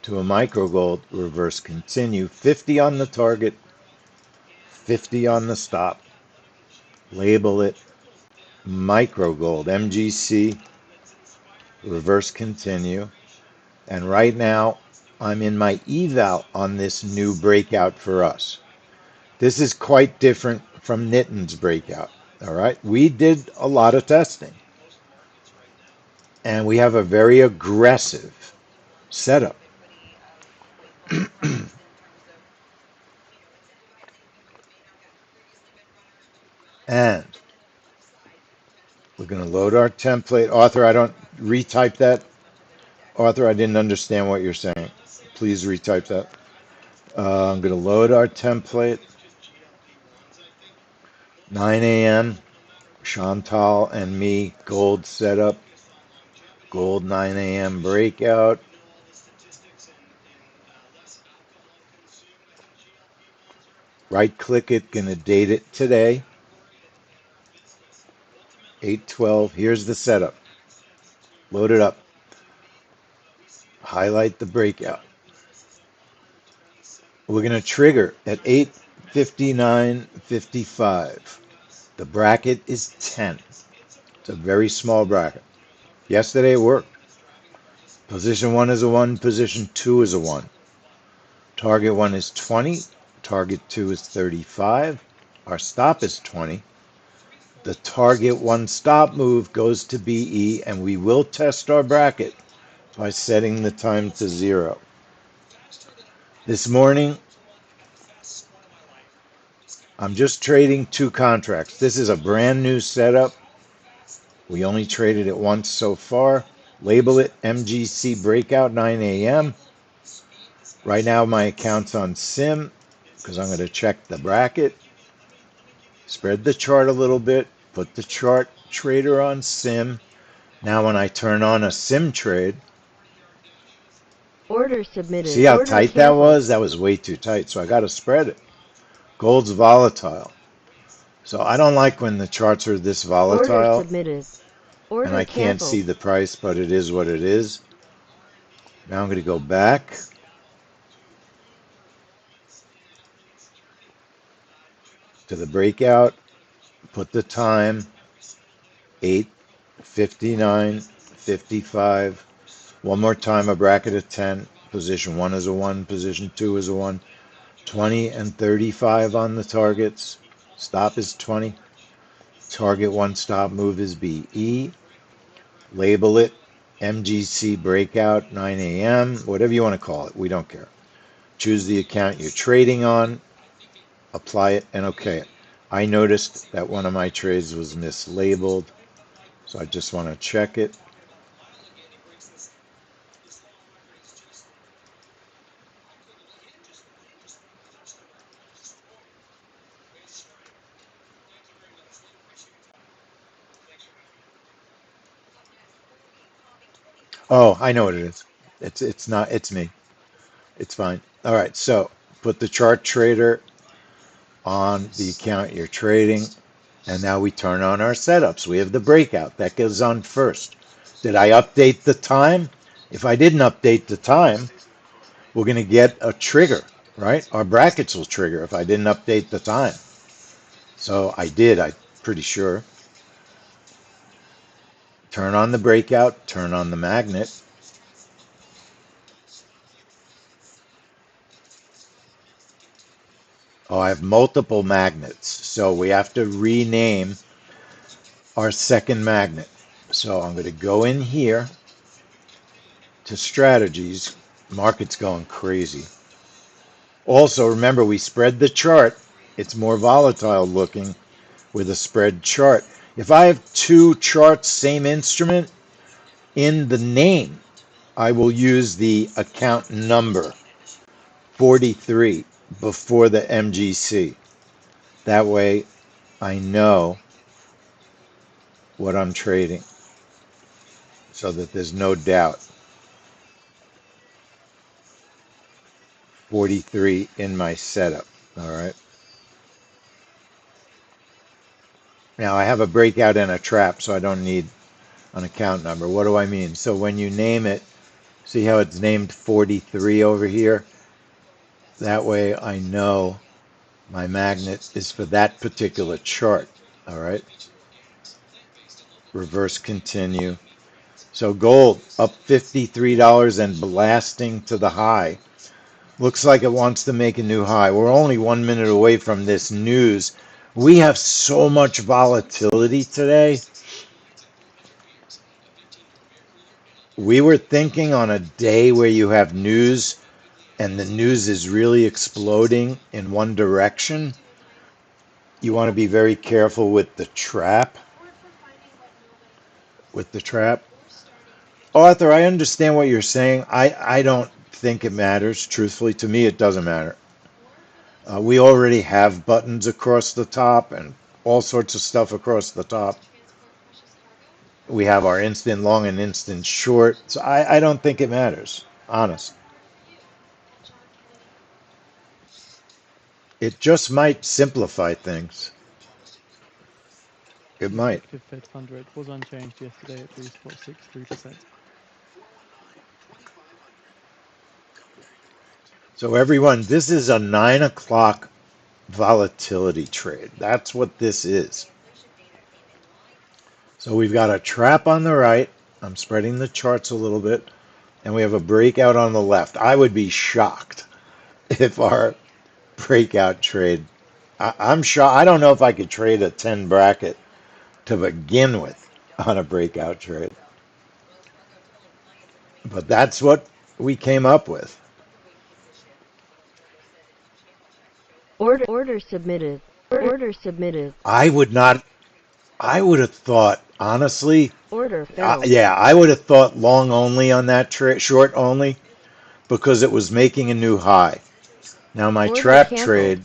to a micro gold reverse continue. 50 on the target, 50 on the stop. Label it micro gold, MGC, reverse continue. And right now, I'm in my eval on this new breakout for us. This is quite different from Nitten's breakout. All right. We did a lot of testing. And we have a very aggressive setup. And we're going to load our template. Author, I don't retype that. Author, I didn't understand what you're saying. Please retype that. I'm going to load our template. 9 a.m. Chantal and me, gold setup. Gold 9 a.m. breakout. Right click it, going to date it today. 8/12. Here's the setup. Load it up. Highlight the breakout. We're going to trigger at 8:59:55. The bracket is 10. It's a very small bracket. Yesterday it worked. Position one is a one, position two is a one. Target one is 20, target two is 35. Our stop is 20. The target one stop move goes to BE, and we will test our bracket by setting the time to 0. This morning, I'm just trading two contracts. This is a brand new setup. We only traded it once so far. Label it MGC Breakout 9 a.m. Right now my account's on Sim because I'm going to check the bracket. Spread the chart a little bit. Put the chart trader on Sim. Now when I turn on a Sim trade, Order see submitted. how Order tight that canceled. was? That was way too tight, so I got to spread it. Gold's volatile. So I don't like when the charts are this Order volatile submitted. and Order I can't see canceled. the price, but it is what it is. Now I'm going to go back to the breakout, put the time 8:59:55. One more time, a bracket of 10. Position one is a one, position two is a one. 20 and 35 on the targets. Stop is 20. Target one stop move is BE. Label it MGC breakout 9 a.m. Whatever you want to call it, we don't care. Choose the account you're trading on, apply it, and OK it. I noticed that one of my trades was mislabeled, so I just want to check it. Oh, I know what it is. It's not, it's me. It's fine. All right, so put the chart trader on the account you're trading, and now we turn on our setups. We have the breakout that goes on first. Did I update the time? If I didn't update the time, we're going to get a trigger, right? Our brackets will trigger if I didn't update the time. So I did, I'm pretty sure. Turn on the breakout, turn on the magnet. Oh, I have multiple magnets, so we have to rename our second magnet. So I'm going to go in here to strategies. Market's going crazy. Also, remember, we spread the chart. It's more volatile looking with a spread chart. If I have two charts, same instrument, in the name, I will use the account number 43 before the MGC. That way I know what I'm trading so that there's no doubt. 43 in my setup. All right. Now I have a breakout and a trap, so I don't need an account number. What do I mean? So when you name it, see how it's named 43 over here? That way I know my magnet is for that particular chart. All right. Reverse continue. So gold up $53 and blasting to the high. Looks like it wants to make a new high. We're only 1 minute away from this news. We have so much volatility today. We were thinking on a day where you have news and the news is really exploding in one direction, you want to be very careful with the trap. With the trap. Arthur, I understand what you're saying. I don't think it matters. Truthfully, to me, it doesn't matter. We already have buttons across the top and all sorts of stuff across the top. We have our instant long and instant short. So I don't think it matters. Honest. It just might simplify things. It The might. effective Fed fund rate was unchanged yesterday at 3.63%. So everyone, this is a 9 o'clock volatility trade. That's what this is. So we've got a trap on the right. I'm spreading the charts a little bit, and we have a breakout on the left. I would be shocked if our breakout trade. I'm shocked. I don't know if I could trade a 10 bracket to begin with on a breakout trade, but that's what we came up with. Order submitted. Order submitted. I would not. I would have thought honestly. Order failed. Yeah, I would have thought long only on that trade, short only, because it was making a new high. Now my Order trap canceled. trade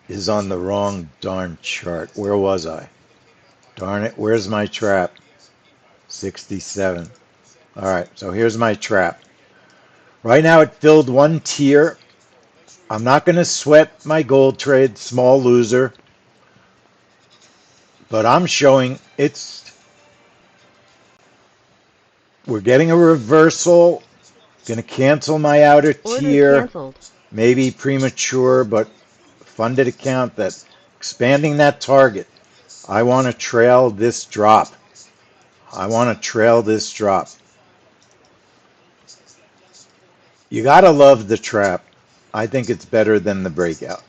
is on the wrong darn chart. Where was I? Darn it, where's my trap? 67. All right, so here's my trap. Right now it filled one tier. I'm not going to sweat my gold trade, small loser, but I'm showing we're getting a reversal. Going to cancel my outer Order tier. canceled. Maybe premature, but funded account that expanding that target. I want to trail this drop. I want to trail this drop. You got to love the trap. I think it's better than the breakout.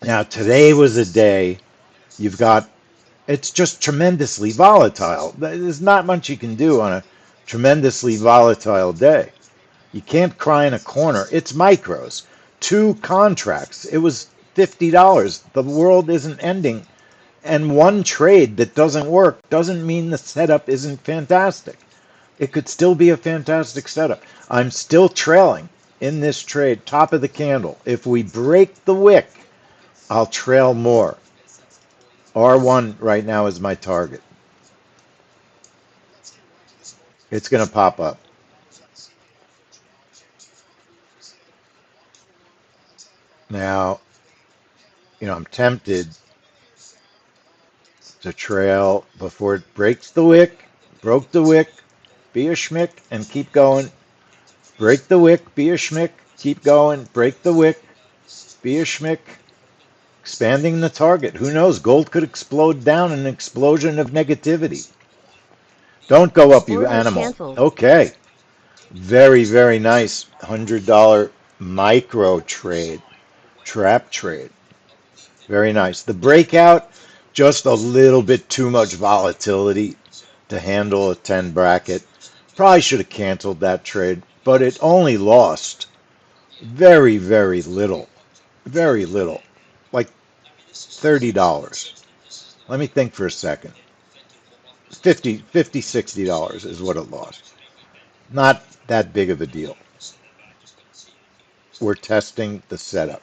Now, today was a day you've got, it's just tremendously volatile. There's not much you can do on a tremendously volatile day. You can't cry in a corner. It's micros. Two contracts. It was $50. The world isn't ending. And one trade that doesn't work doesn't mean the setup isn't fantastic. It could still be a fantastic setup. I'm still trailing in this trade, top of the candle. If we break the wick, I'll trail more. R1 right now is my target. It's going to pop up. Now, I'm tempted to trail before it breaks the wick, broke the wick, be a schmick, and keep going. Break the wick, be a schmick, keep going. Break the wick, be a schmick. Expanding the target. Who knows? Gold could explode down in an explosion of negativity. Don't go up, you Order animal. canceled. Okay. Very, very nice $100 micro trade, trap trade. Very nice. The breakout, just a little bit too much volatility to handle a 10 bracket. Probably should have canceled that trade, but it only lost very, very little. Very little. Like $30. Let me think for a second. 50, $60 is what it lost. Not that big of a deal. We're testing the setup.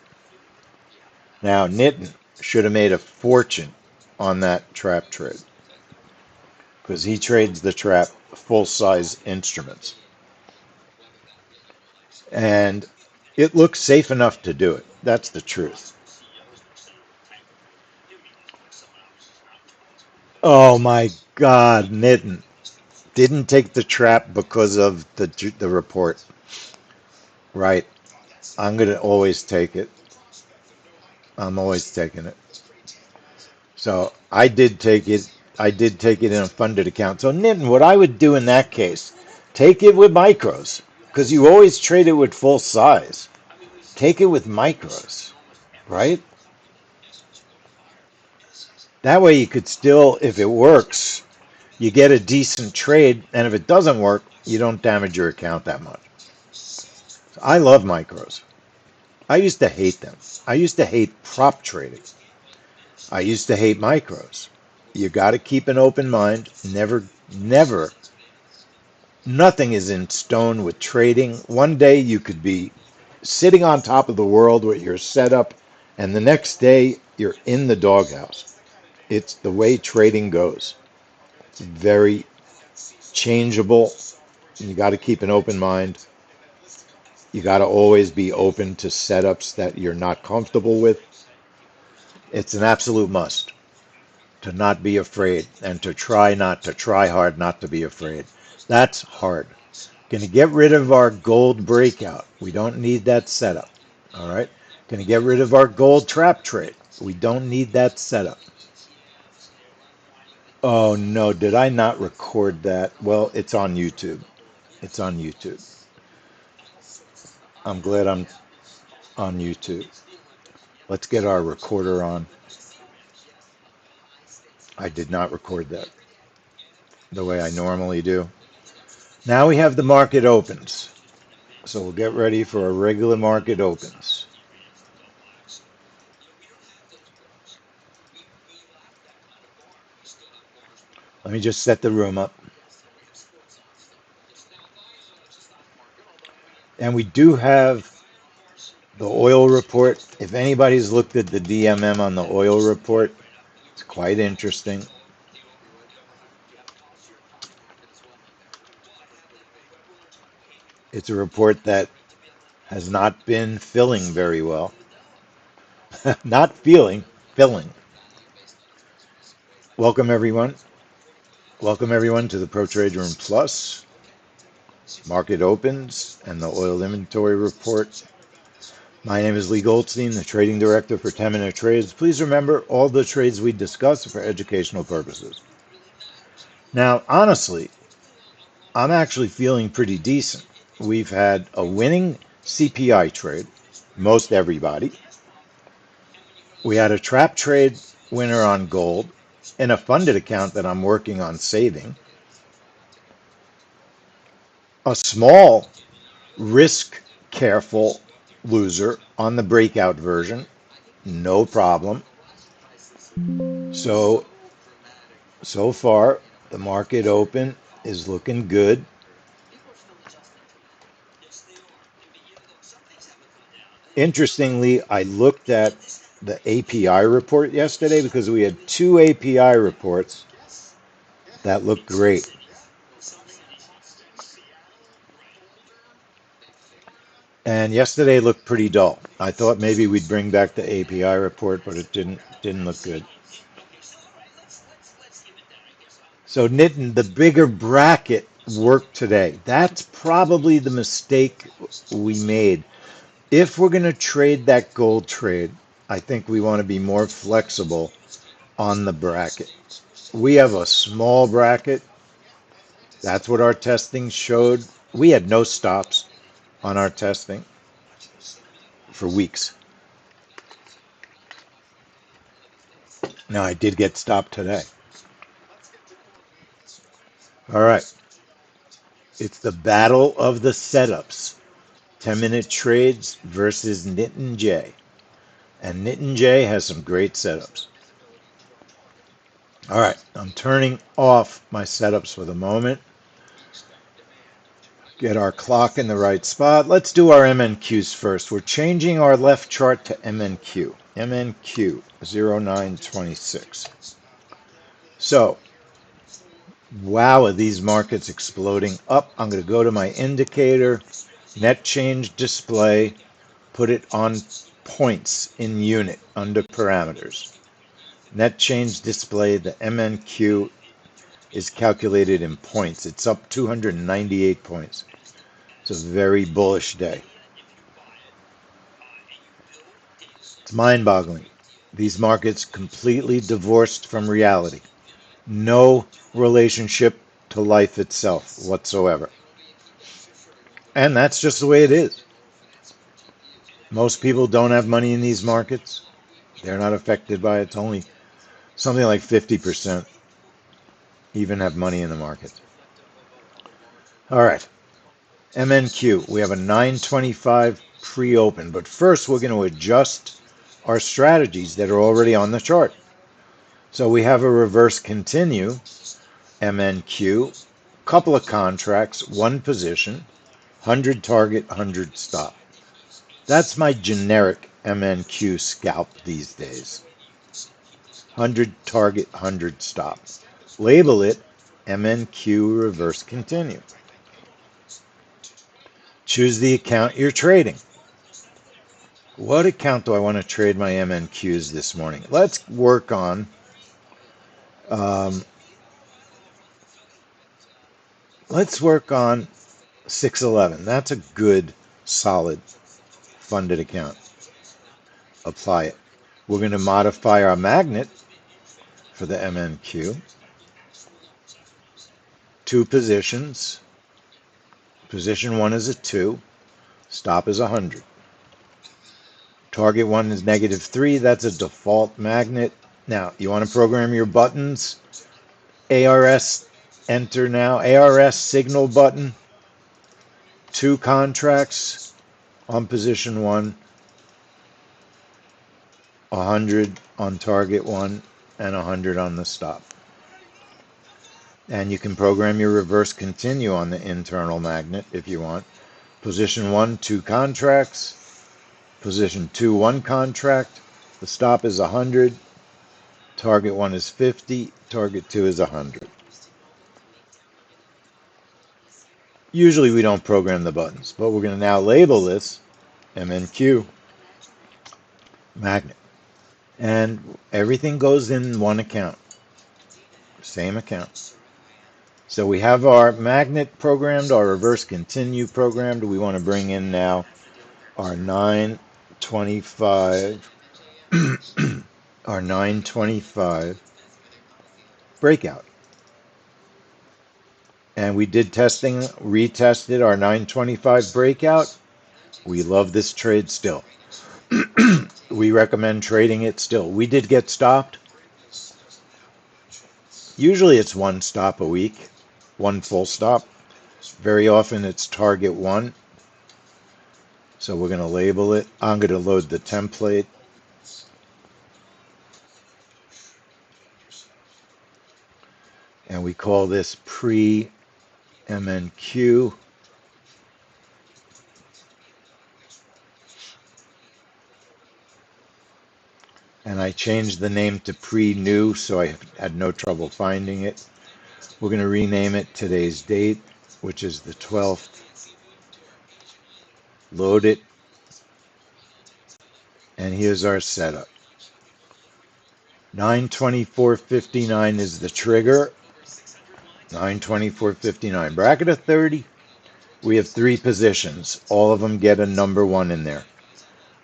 Now, Nitin should have made a fortune on that trap trade because he trades the trap full size instruments. And it looks safe enough to do it. That's the truth. Oh my God, Nitin didn't take the trap because of the report. Right. I'm going to always take it. I'm always taking it. So I did take it. I did take it in a funded account. So Nitin, what I would do in that case, take it with micros because you always trade it with full size. Take it with micros, right? That way you could still, if it works, you get a decent trade, and if it doesn't work, you don't damage your account that much. So I love micros. I used to hate them. I used to hate prop trading. I used to hate micros. You got to keep an open mind. Never, never, nothing is in stone with trading. One day you could be sitting on top of the world with your setup, and the next day you're in the doghouse. It's the way trading goes. It's very changeable. You got to keep an open mind. You got to always be open to setups that you're not comfortable with. It's an absolute must to not be afraid and to try hard not to be afraid. That's hard. Going to get rid of our gold breakout. We don't need that setup. All right. Going to get rid of our gold trap trade. We don't need that setup. Oh no, did I not record that? Well, it's on YouTube. It's on YouTube. I'm glad I'm on YouTube. Let's get our recorder on. I did not record that the way I normally do. Now we have the market opens. So we'll get ready for a regular market opens. Let me just set the room up. And we do have the oil report. If anybody's looked at the DMM on the oil report, it's quite interesting. It's a report that has not been filling very well. Not feeling, filling. Welcome everyone. Welcome everyone to the Pro Trade Room Plus market opens and the oil inventory report. My name is Lee Goldstein, the trading director for 10-minute trades. Please remember all the trades we discuss are for educational purposes. Now, honestly, I'm actually feeling pretty decent. We've had a winning CPI trade, most everybody. We had a trap trade winner on gold in a funded account that I'm working on saving. A small risk careful loser on the breakout version, no problem. So far, the market open is looking good. Interestingly, I looked at the API report yesterday because we had two API reports that looked great. And yesterday looked pretty dull. I thought maybe we'd bring back the API report, but it didn't look good. So Nitin, the bigger bracket worked today. That's probably the mistake we made. If we're going to trade that gold trade, I think we want to be more flexible on the bracket. We have a small bracket. That's what our testing showed. We had no stops on our testing for weeks. Now, I did get stopped today. All right. It's the battle of the setups. 10-minute trades versus Nitin J. And Nitin J has some great setups. All right. I'm turning off my setups for the moment. Get our clock in the right spot. Let's do our MNQs first. We're changing our left chart to MNQ. MNQ 0926. So, wow, are these markets exploding up? I'm going to go to my indicator, net change display, put it on points in unit under parameters. Net change display, the MNQ is calculated in points. It's up 298 points. It's a very bullish day. It's mind-boggling. These markets completely divorced from reality. No relationship to life itself whatsoever. And that's just the way it is. Most people don't have money in these markets. They're not affected by it. It's only something like 50% even have money in the market. All right. MNQ. We have a 925 pre-open. But first, we're going to adjust our strategies that are already on the chart. So we have a reverse continue, MNQ, couple of contracts, one position, 100 target, 100 stop. That's my generic MNQ scalp these days. 100 target, 100 stop. Label it MNQ reverse continue. Choose the account you're trading. What account do I want to trade my MNQs this morning? Let's work on um, 611. That's a good, solid, funded account. Apply it. We're going to modify our magnet for the MNQ. two positions. Position 1 is a 2. Stop is 100. Target 1 is -3. That's a default magnet. Now, you want to program your buttons. ARS, enter now. ARS signal button. 2 contracts on position 1. 100 on target 1 and 100 on the stop. And you can program your reverse continue on the internal magnet if you want. Position 1, 2 contracts. Position 2, 1 contract. The stop is 100. Target 1 is 50. Target 2 is 100. Usually we don't program the buttons, but we're going to now label this MNQ magnet. And everything goes in one account, same account. So we have our magnet programmed, our reverse continue programmed. We want to bring in now our 925, our 925 breakout. And we did testing, retested our 925 breakout. We love this trade still. We recommend trading it still. We did get stopped. Usually it's one stop a week, one full stop. Very often it's target 1. So we're going to label it. I'm going to load the template. And we call this pre-MNQ. And I changed the name to pre-new, so I had no trouble finding it. We're going to rename it today's date, which is the 12th. Load it. And here's our setup. 924.59 is the trigger. 924.59. Bracket of 30. We have 3 positions. All of them get a number 1 in there.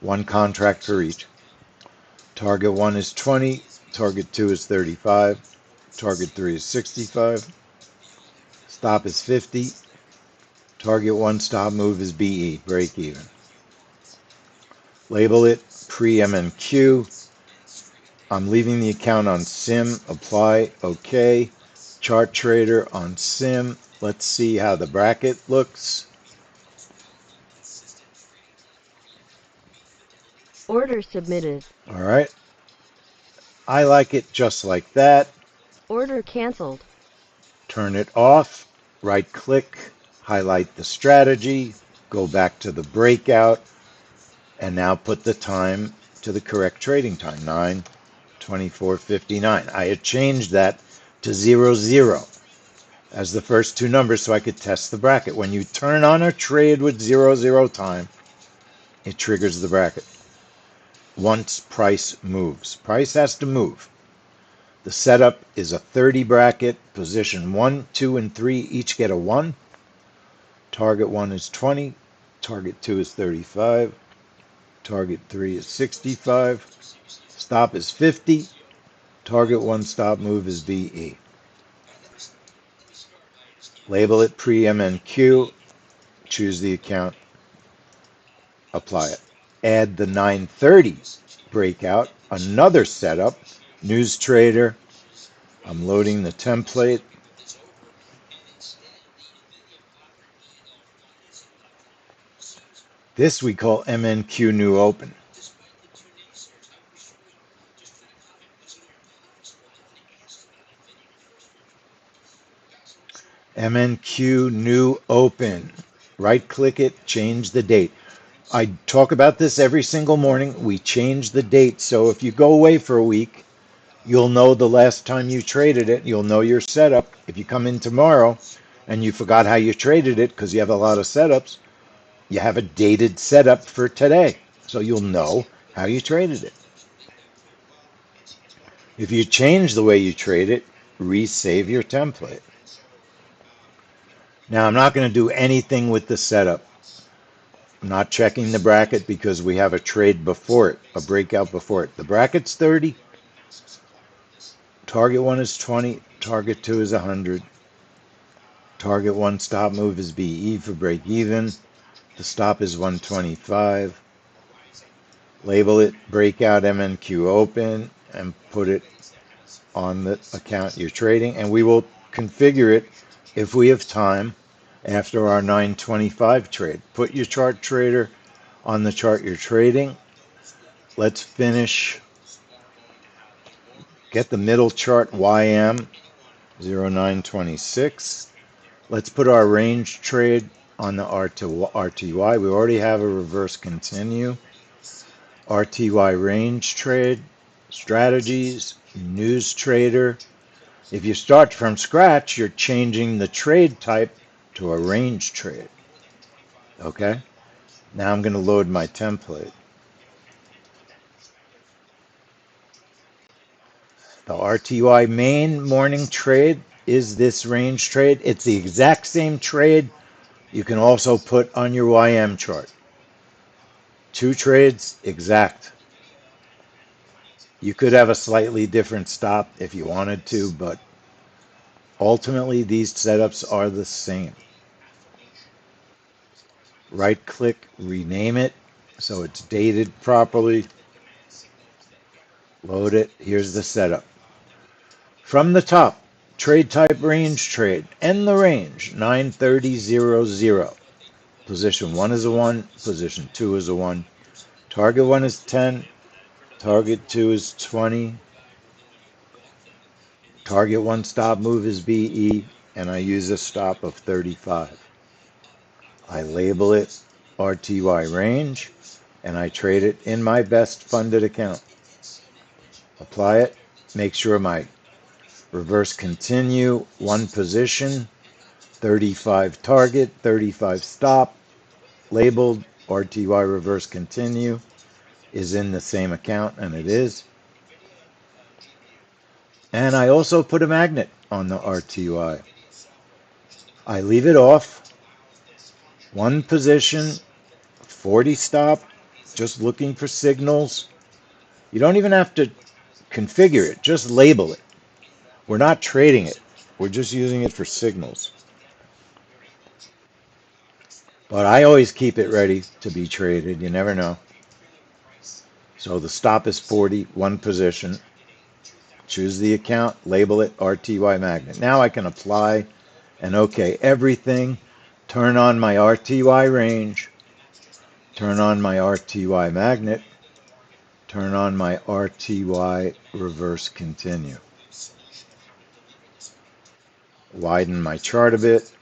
1 contract for each. Target 1 is 20. Target 2 is 35. Target 3 is 65. Stop is 50. Target 1 stop move is BE, break even. Label it pre-MNQ. I'm leaving the account on SIM. Apply. OK. Chart trader on SIM. Let's see how the bracket looks. Order submitted. All right. I like it just like that. Order canceled. Turn it off. Right click. Highlight the strategy. Go back to the breakout. And now put the time to the correct trading time. 9:24:59. I had changed that to 00 as the first 2 numbers so I could test the bracket. When you turn on a trade with 00 time, it triggers the bracket. Once price moves. Price has to move. The setup is a 30 bracket. Position 1, 2, and 3 each get a 1. Target 1 is 20. Target 2 is 35. Target 3 is 65. Stop is 50. Target 1 stop move is BE. Label it pre-MNQ. Choose the account. Apply it. Add the 930 breakout. Another setup. News trader. I'm loading the template. This we call MNQ new open. MNQ new open. Right click it, change the date. I talk about this every single morning. We change the date. So if you go away for a week, you'll know the last time you traded it. You'll know your setup. If you come in tomorrow and you forgot how you traded it because you have a lot of setups, you have a dated setup for today. So you'll know how you traded it. If you change the way you trade it, resave your template. Now, I'm not going to do anything with the setup. I'm not checking the bracket because we have a trade before it, a breakout before it. The bracket's 30. Target 1 is 20. Target 2 is 100. Target one stop move is BE for break even. The stop is 125. Label it breakout MNQ open and put it on the account you're trading. And we will configure it if we have time after our 925 trade. Put your chart trader on the chart you're trading. Let's finish. Get the middle chart YM 0926. Let's put our range trade on the RTY. We already have a reverse continue. RTY range trade, strategies, news trader. If you start from scratch, you're changing the trade type to a range trade. Okay? Now I'm going to load my template. The RTY main morning trade is this range trade. It's the exact same trade you can also put on your YM chart. Two trades, exact. You could have a slightly different stop if you wanted to, but ultimately these setups are the same. Right click, rename it so it's dated properly. Load it. Here's the setup. From the top, trade type range trade. End the range 930.00. Position 1 is a 1, position 2 is a 1. Target 1 is 10, target 2 is 20. Target 1 stop move is BE, and I use a stop of 35. I label it RTY range, and I trade it in my best funded account. Apply it. Make sure my reverse continue, one position, 35 target, 35 stop, labeled RTY reverse continue is in the same account, and it is. And I also put a magnet on the RTY. I leave it off, one position, 40 stop, just looking for signals. You don't even have to configure it, just label it. We're not trading it, we're just using it for signals. But I always keep it ready to be traded, you never know. So the stop is 40, one position. Choose the account, label it RTY magnet. Now I can apply and OK everything. Turn on my RTY range. Turn on my RTY magnet. Turn on my RTY reverse continue. Widen my chart a bit.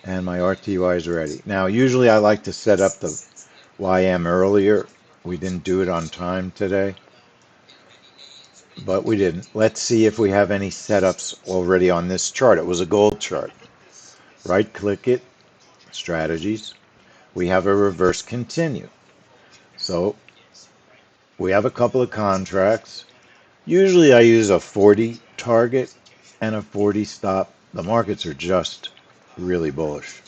And my RTY is ready. Now usually I like to set up the YM earlier. We didn't do it on time today. But we didn't. Let's see if we have any setups already on this chart. It was a gold chart. Right click it, strategies. We have a reverse continue. So we have a couple of contracts. Usually I use a 40 target and a 40 stop. The markets are just really bullish.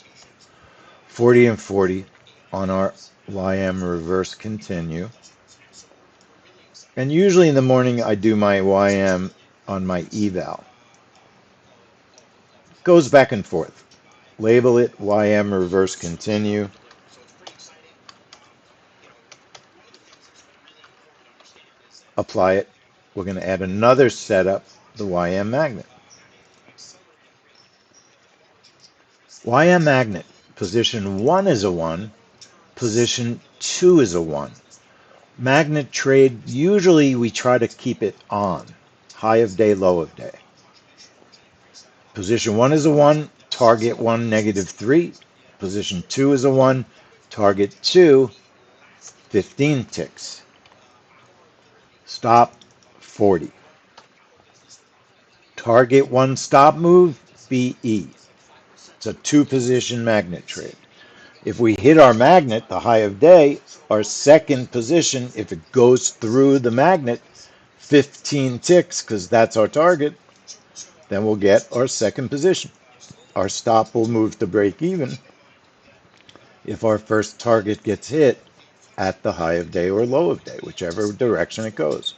40 and 40 on our YM reverse continue. And usually in the morning I do my YM on my eval. Goes back and forth. Label it YM reverse continue. Apply it. We're going to add another setup, the YM magnet. YM magnet, position 1 is a 1, position 2 is a 1. Magnet trade, usually we try to keep it on. High of day, low of day. Position 1 is a 1, target 1, -3. Position 2 is a 1, target 2, 15 ticks. Stop 40. Target 1 stop move, BE. It's a 2-position magnet trade. If we hit our magnet, the high of day, our second position, if it goes through the magnet, 15 ticks, because that's our target, then we'll get our second position. Our stop will move to break even if our first target gets hit at the high of day or low of day, whichever direction it goes.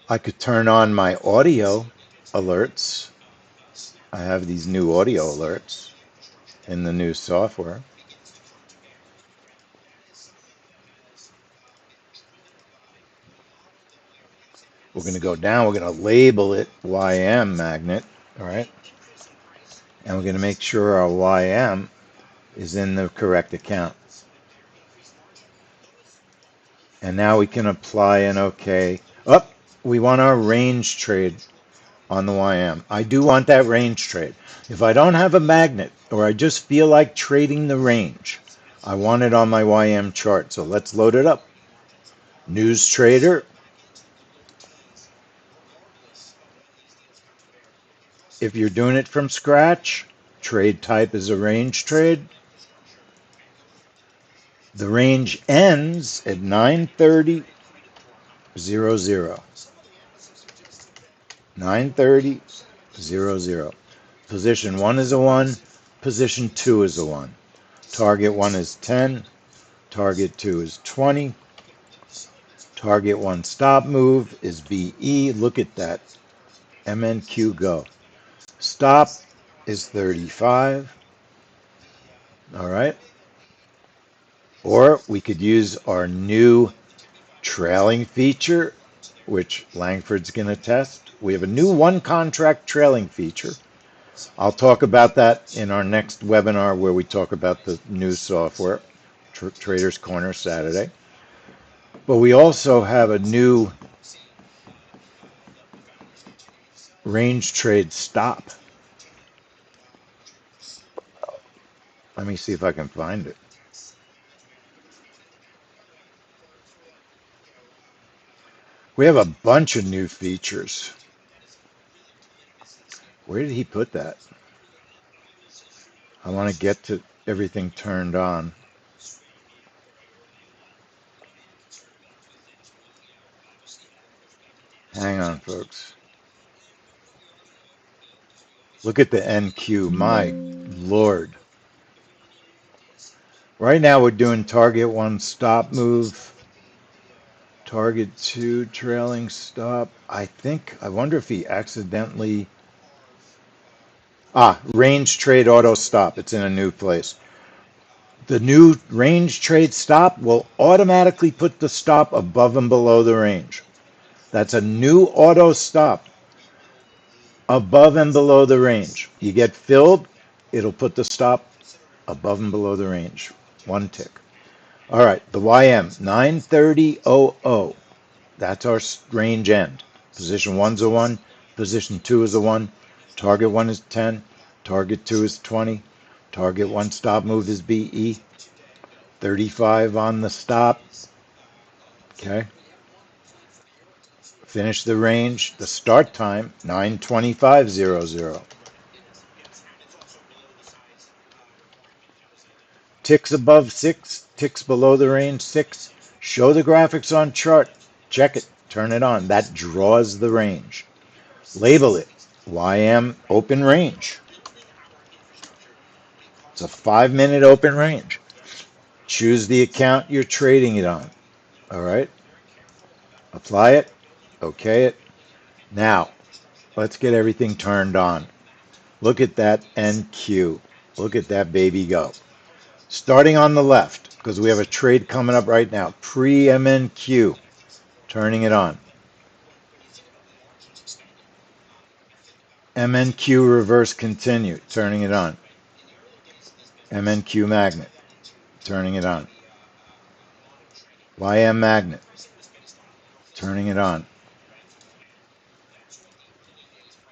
I could turn on my audio alerts I have these new audio alerts in the new software. We're going to go down. We're going to label it YM magnet. All right. And we're going to make sure our YM is in the correct account. And now we can apply an OK. Up. We want our range trade on the YM. I do want that range trade. If I don't have a magnet or I just feel like trading the range, I want it on my YM chart. So let's load it up. News trader. If you're doing it from scratch, trade type is a range trade. The range ends at 9:30:00. 9:30:00. Position 1 is a 1. Position 2 is a 1. Target 1 is 10. Target 2 is 20. Target 1 stop move is BE. Look at that. MNQ go. Stop is 35. All right. Or we could use our new trailing feature, which Langford's going to test. We have a new one contract trailing feature. I'll talk about that in our next webinar where we talk about the new software, Traders Corner Saturday. But we also have a new range trade stop. Let me see if I can find it. We have a bunch of new features. Where did he put that? I want to get to everything turned on. Hang on, folks. Look at the NQ. My Lord. Right now we're doing target 1 stop move. Target 2 trailing stop. I wonder if he accidentally. Range trade auto stop. It's in a new place. The new range trade stop will automatically put the stop above and below the range. That's a new auto stop above and below the range. You get filled, it'll put the stop above and below the range. One tick. All right, the YM 9:30:00. That's our range end. Position 1's a 1. Position 2 is a 1. Target 1 is 10. Target 2 is 20. Target 1 stop move is BE. 35 on the stop. Okay. Finish the range. The start time 9:25:00. Ticks above 6. Ticks below the range 6. Show the graphics on chart. Check it. Turn it on. That draws the range. Label it YM open range. It's a 5-minute open range. Choose the account you're trading it on. All right. Apply it. Okay it. Now, let's get everything turned on. Look at that NQ. Look at that baby go. Starting on the left, because we have a trade coming up right now. Pre-MNQ. Turning it on. MNQ reverse continue. Turning it on. MNQ magnet. Turning it on. YM magnet. Turning it on.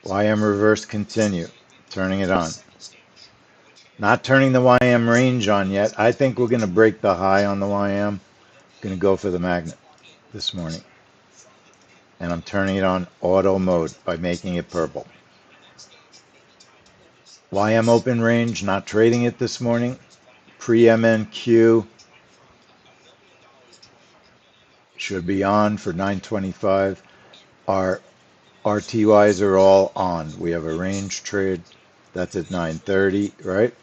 YM reverse continue. Turning it on. Not turning the YM range on yet. I think we're going to break the high on the YM. Going to go for the magnet this morning. And I'm turning it on auto mode by making it purple. YM open range, not trading it this morning. Pre-MNQ should be on for 9:25. Our RTYs are all on. We have a range trade. That's at 9:30, right?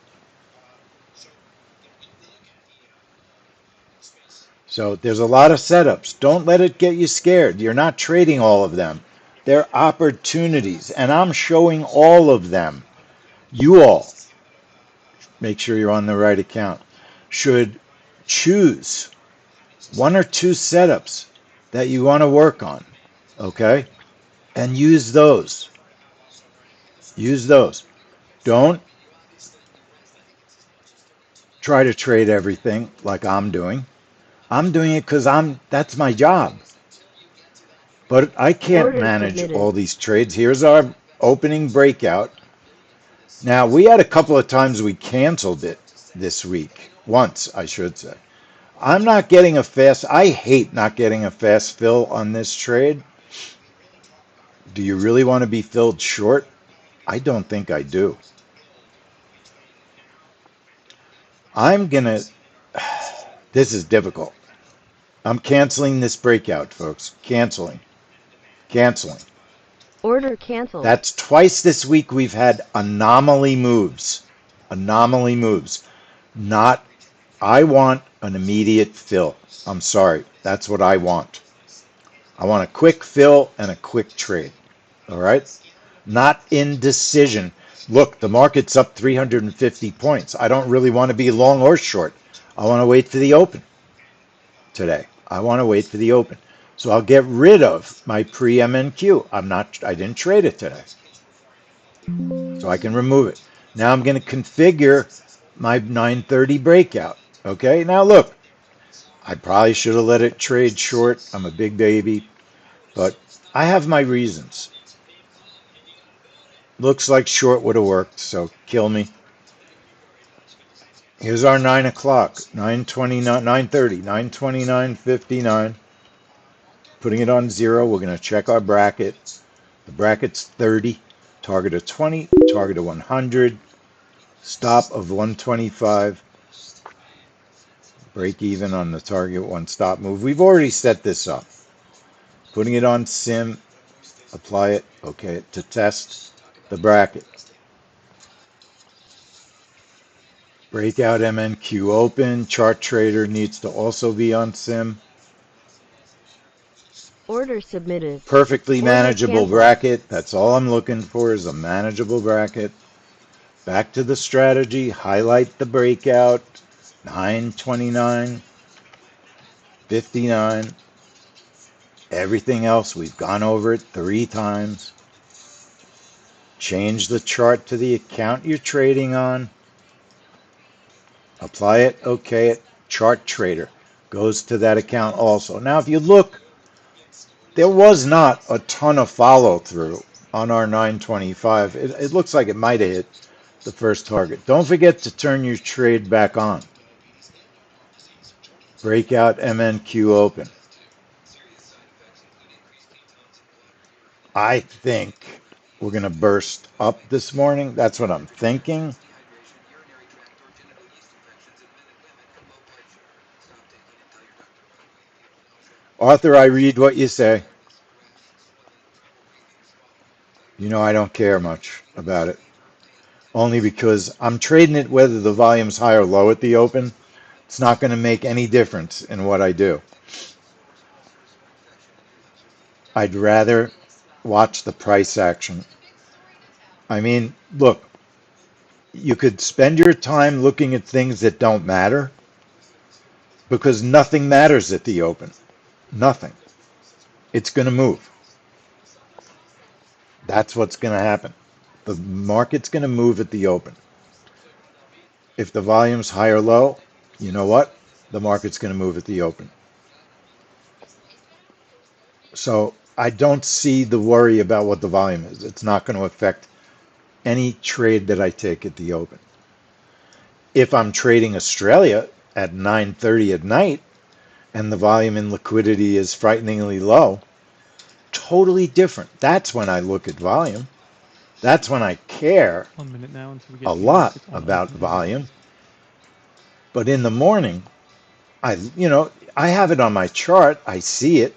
So there's a lot of setups. Don't let it get you scared. You're not trading all of them. They're opportunities, and I'm showing all of them. you all, make sure you're on the right account, should choose one or two setups that you want to work on, okay? And use those. Use those. Don't try to trade everything like I'm doing. I'm doing it because that's my job. But I can't Order manage all submitted. these trades. Here's our opening breakout. Now, we had a couple of times we canceled it this week. Once, I should say. I'm not getting a fast, I hate not getting a fast fill on this trade. Do you really want to be filled short? I don't think I do. I'm gonna, this is difficult. I'm canceling this breakout, folks. Canceling. Canceling. Order canceled. That's twice this week we've had anomaly moves. Anomaly moves. Not, I want an immediate fill. I'm sorry. That's what I want. I want a quick fill and a quick trade. All right? Not indecision. Look, the market's up 350 points. I don't really want to be long or short. I want to wait for the open today. I want to wait for the open. So I'll get rid of my pre-MNQ. I didn't trade it today. So I can remove it. Now I'm going to configure my 930 breakout. Okay, now look, I probably should have let it trade short. I'm a big baby, but I have my reasons. Looks like short would have worked, so kill me. Here's our 9 o'clock, 9:29, 9:30, 9:29:59. Putting it on zero. We're going to check our bracket. The bracket's 30, target of 20, target of 100, stop of 125, break even on the target one stop move. We've already set this up. Putting it on sim, apply it, okay, to test the bracket. Breakout MNQ open. Chart trader needs to also be on sim. Order submitted. Perfectly Order manageable canceled. bracket. That's all I'm looking for is a manageable bracket. Back to the strategy. Highlight the breakout. 929, 59. Everything else, we've gone over it 3 times. Change the chart to the account you're trading on. Apply it, okay it. Chart trader goes to that account also. Now, if you look, there was not a ton of follow through on our 925. It looks like it might have hit the first target. Don't forget to turn your trade back on. Breakout MNQ open. I think we're going to burst up this morning. That's what I'm thinking. Arthur, I read what you say. You know I don't care much about it. Only because I'm trading it whether the volume's high or low at the open. It's not going to make any difference in what I do. I'd rather watch the price action. I mean, look, you could spend your time looking at things that don't matter because nothing matters at the open. Nothing. It's going to move. That's what's going to happen. The market's going to move at the open. If the volume's high or low, you know what? The market's going to move at the open. So I don't see the worry about what the volume is. It's not going to affect any trade that I take at the open. If I'm trading Australia at 9:30 at night and the volume in liquidity is frighteningly low, totally different. That's when I look at volume. That's when I care 1 minute now until we a get to lot market on about open volume. hours. But in the morning, I have it on my chart. I see it,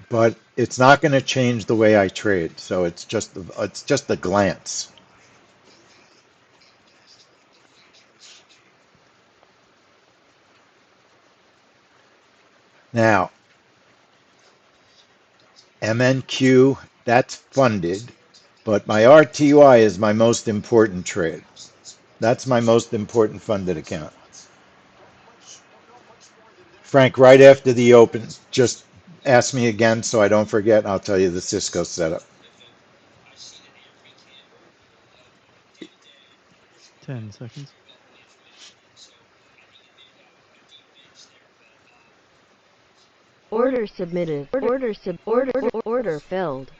but it's not going to change the way I trade. So it's just a glance. Now, MNQ, that's funded. But my RTY is my most important trade. That's my most important funded account. Frank, right after the open, just ask me again so I don't forget. I'll tell you the Cisco setup. 10 seconds. Order submitted. Order filled.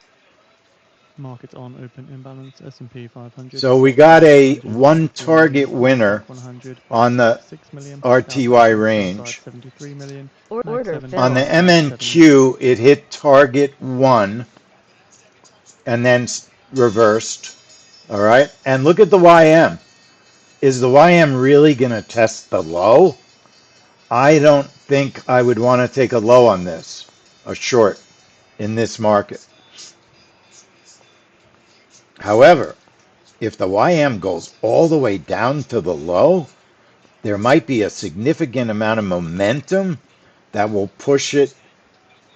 Market on open imbalance. S&P 500 So we spot got a 693 one million. target winner Nasdaq 100 buy on the 76 million. Dow RTY futures sell side range. 73 million. Mag Order 7 On the buy filled. side 7 million. MNQ, it hit target one and then reversed. All right. And look at the YM. Is the YM really going to test the low? I don't think I would want to take a low on this, a short in this market. However, if the YM goes all the way down to the low, there might be a significant amount of momentum that will push it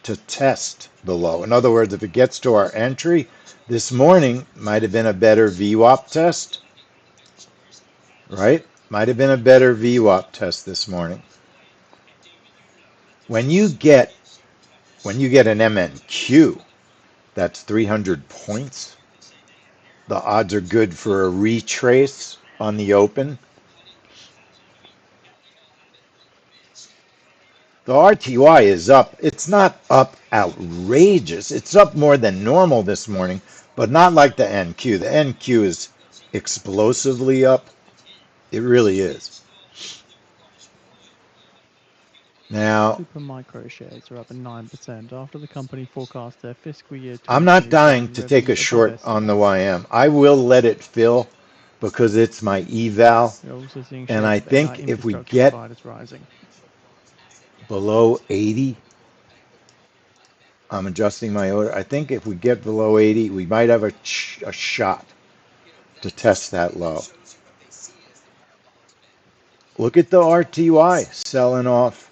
to test the low. In other words, if it gets to our entry, this morning might have been a better VWAP test, right? Might have been a better VWAP test this morning. When you get an MNQ, that's 300 points. The odds are good for a retrace on the open. The RTY is up. It's not up outrageous. It's up more than normal this morning, but not like the NQ. The NQ is explosively up. It really is. Now, Super Micro shares are up 9% after the company forecast their fiscal year I'm not dying 2027 to take a revenue above short on the estimates. YM. I will let it fill because it's my eval. We're also seeing And shares I of AI think if we infrastructure get providers rising. below 80, I'm adjusting my order. I think if we get below 80, we might have a shot to test that low. Look at the RTY selling off.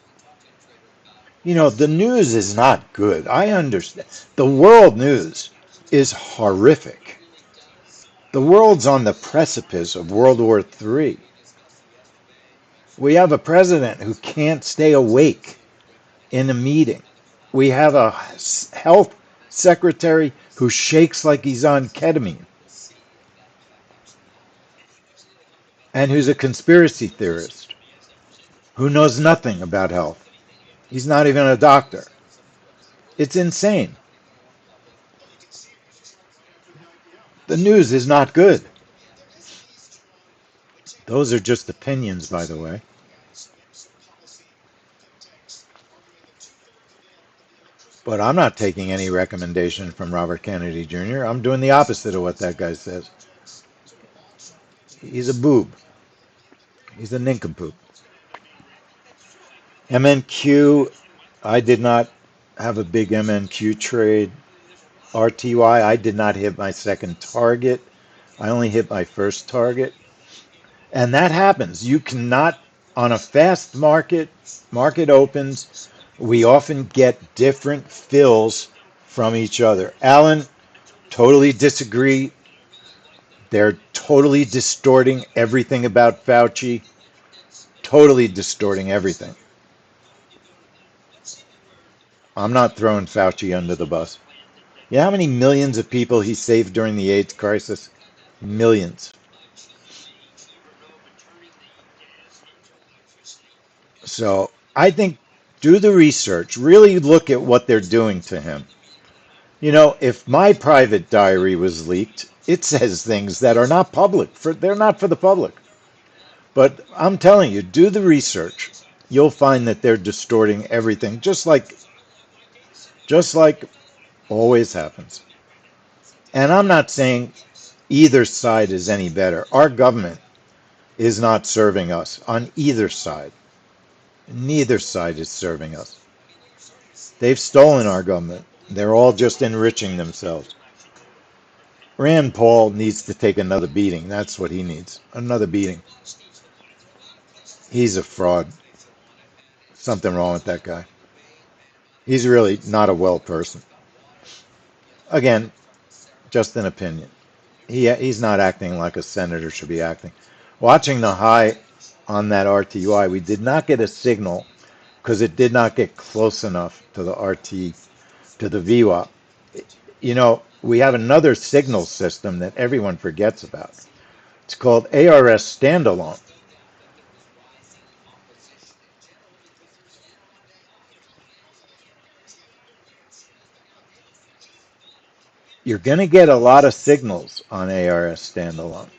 You know, the news is not good. I understand. The world news is horrific. The world's on the precipice of World War III. We have a president who can't stay awake in a meeting. We have a health secretary who shakes like he's on ketamine and who's a conspiracy theorist who knows nothing about health. He's not even a doctor. It's insane. The news is not good. Those are just opinions, by the way. But I'm not taking any recommendation from Robert Kennedy Jr. I'm doing the opposite of what that guy says. He's a boob. He's a nincompoop. MNQ, I did not have a big MNQ trade. RTY, I did not hit my second target. I only hit my first target. And that happens. You cannot, on a fast market opens, we often get different fills from each other. Alan, totally disagree. They're totally distorting everything about Fauci, totally distorting everything. I'm not throwing Fauci under the bus. You know how many millions of people he saved during the AIDS crisis? Millions. So I think do the research, really look at what they're doing to him. You know, if my private diary was leaked, it says things that are not public. They're not for the public. But I'm telling you, do the research. You'll find that they're distorting everything, just like always happens. And I'm not saying either side is any better. Our government is not serving us on either side. Neither side is serving us. They've stolen our government. They're all just enriching themselves. Rand Paul needs to take another beating. That's what he needs. Another beating. He's a fraud. Something wrong with that guy. He's really not a well person. Again, just an opinion. he's not acting like a senator should be acting. Watching the high on that RTY, we did not get a signal because it did not get close enough to the RT to the VWAP. You know, we have another signal system that everyone forgets about. It's called ARS standalone. You're going to get a lot of signals on ARS standalone.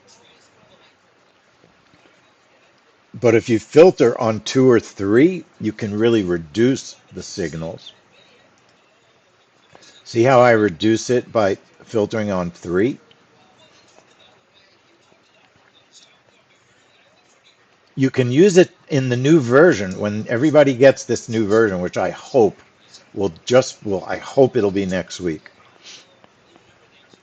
But if you filter on 2 or 3, you can really reduce the signals. See how I reduce it by filtering on 3? You can use it in the new version when everybody gets this new version, which I hope I hope it'll be next week.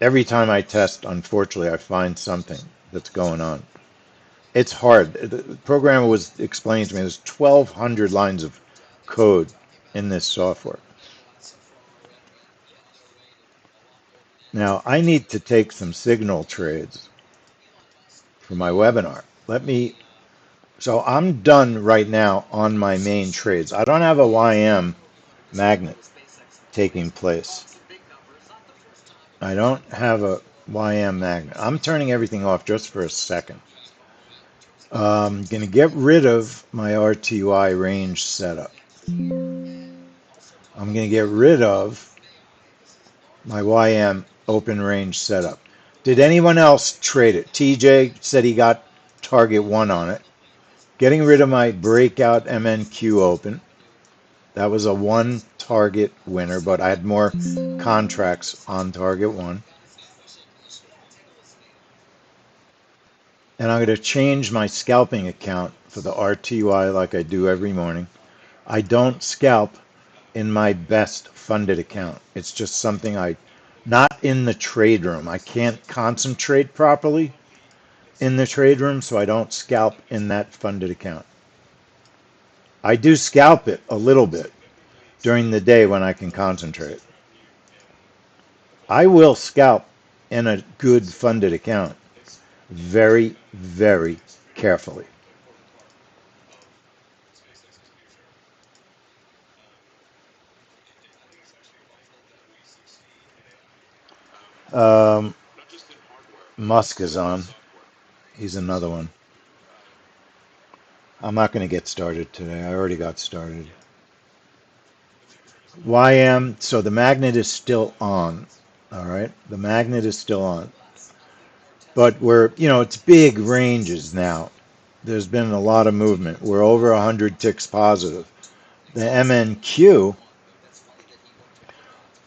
Every time I test, unfortunately, I find something that's going on. It's hard. The programmer was explaining to me there's 1,200 lines of code in this software. Now, I need to take some signal trades for my webinar. So I'm done right now on my main trades. I don't have a YM magnet taking place. I don't have a YM magnet. I'm turning everything off just for a second. I'm going to get rid of my RTY range setup. I'm going to get rid of my YM open range setup. Did anyone else trade it? TJ said he got target 1 on it. Getting rid of my breakout MNQ open. That was a 1 target winner, but I had more contracts on target 1. And I'm going to change my scalping account for the RTY like I do every morning. I don't scalp in my best funded account. It's just something not in the trade room. I can't concentrate properly in the trade room, so I don't scalp in that funded account. I do scalp it a little bit during the day when I can concentrate. I will scalp in a good funded account very, very carefully. Um, Musk is on. He's another one. I'm not going to get started today. I already got started. YM, so the magnet is still on. All right. The magnet is still on. But it's big ranges now. There's been a lot of movement. We're over 100 ticks positive. The MNQ,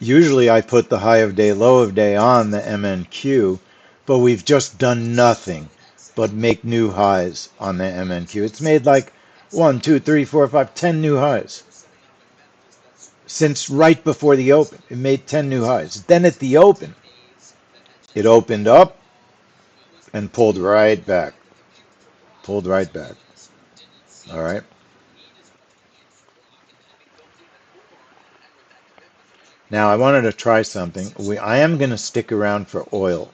usually I put the high of day, low of day on the MNQ, but we've just done nothing but make new highs on the MNQ. It's made like 1, 2, 3, 4, 5, 10 new highs since right before the open. It made 10 new highs. Then at the open, it opened up and pulled right back. Pulled right back. All right. Now I wanted to try something. I am going to stick around for oil.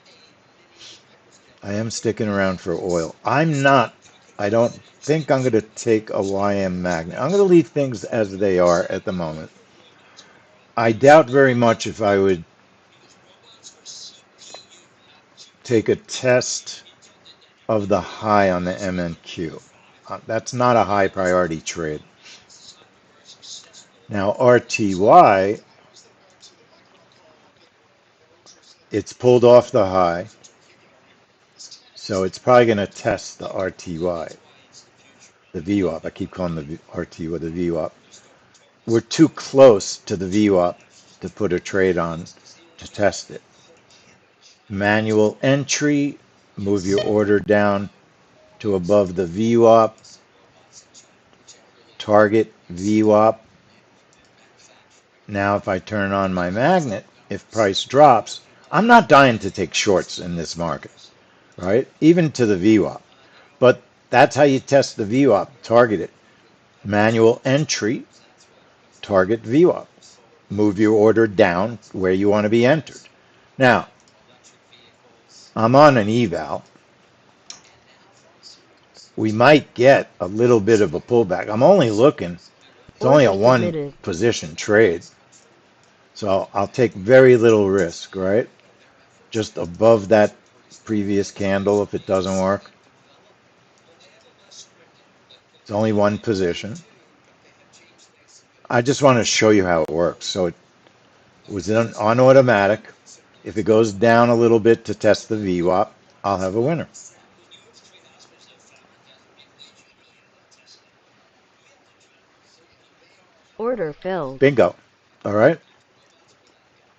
I am sticking around for oil. I don't think I'm going to take a YM magnet. I'm going to leave things as they are at the moment. I doubt very much if I would take a test of the high on the MNQ. That's not a high priority trade. Now RTY, it's pulled off the high, so it's probably going to test the RTY, the VWAP. I keep calling the RTY the VWAP. We're too close to the VWAP to put a trade on to test it. Manual entry, move your order down to above the VWAP, target VWAP. Now if I turn on my magnet, if price drops, I'm not dying to take shorts in this market, right? Even to the VWAP. But that's how you test the VWAP, target it. Manual entry, target VWAP. Move your order down where you want to be entered. Now, I'm on an eval. We might get a little bit of a pullback. I'm only looking, it's only Order a one submitted. position trade. So I'll take very little risk, right? Just above that previous candle if it doesn't work. It's only one position. I just want to show you how it works. So it was on automatic. If it goes down a little bit to test the VWAP, I'll have a winner. Order filled. Bingo. All right.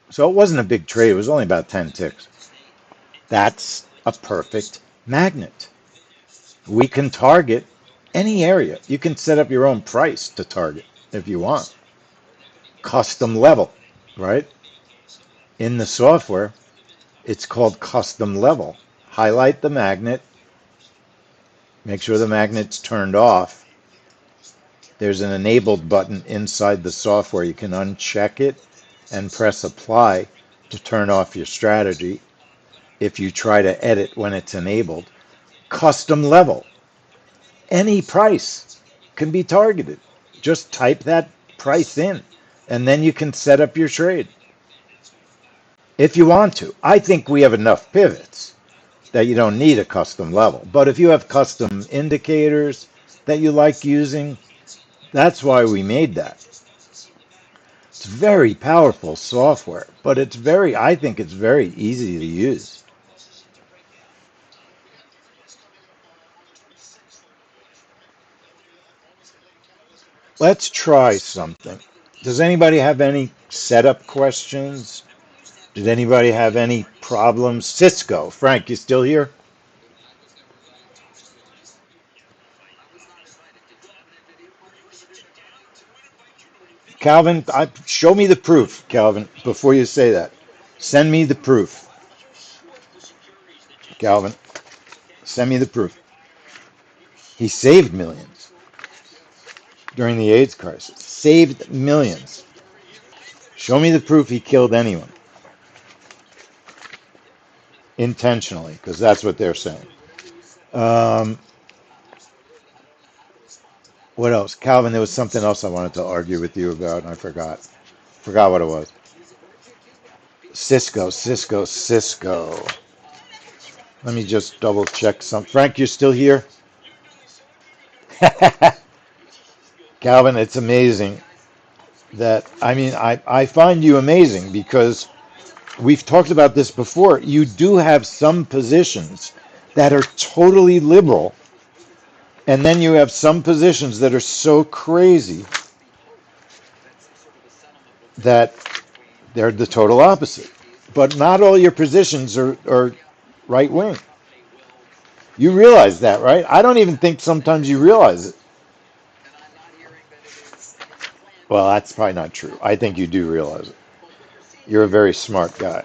So it wasn't a big trade. It was only about 10 ticks. That's a perfect magnet. We can target any area. You can set up your own price to target if you want. Custom level, right? In the software, it's called custom level. Highlight the magnet, make sure the magnet's turned off. There's an enabled button inside the software. You can uncheck it and press apply to turn off your strategy if you try to edit when it's enabled. Custom level. Any price can be targeted. Just type that price in, and then you can set up your trade if you want to. I think we have enough pivots that you don't need a custom level. But if you have custom indicators that you like using, that's why we made that. It's very powerful software, but I think it's very easy to use. Let's try something. Does anybody have any setup questions? Did anybody have any problems? Cisco, Frank, you still here? Calvin, show me the proof, Calvin, before you say that. Send me the proof, Calvin. Send me the proof. He saved millions during the AIDS crisis. Saved millions. Show me the proof he killed anyone intentionally, because that's what they're saying. Um, what else? Calvin, there was something else I wanted to argue with you about, and I forgot. Forgot what it was. Cisco, Cisco, Cisco. Let me just double check some. Frank, you're still here? Calvin, it's amazing I find you amazing because we've talked about this before. You do have some positions that are totally liberal, and then you have some positions that are so crazy that they're the total opposite. But not all your positions are right wing. You realize that, right? I don't even think sometimes you realize it. Well, that's probably not true. I think you do realize it. You're a very smart guy.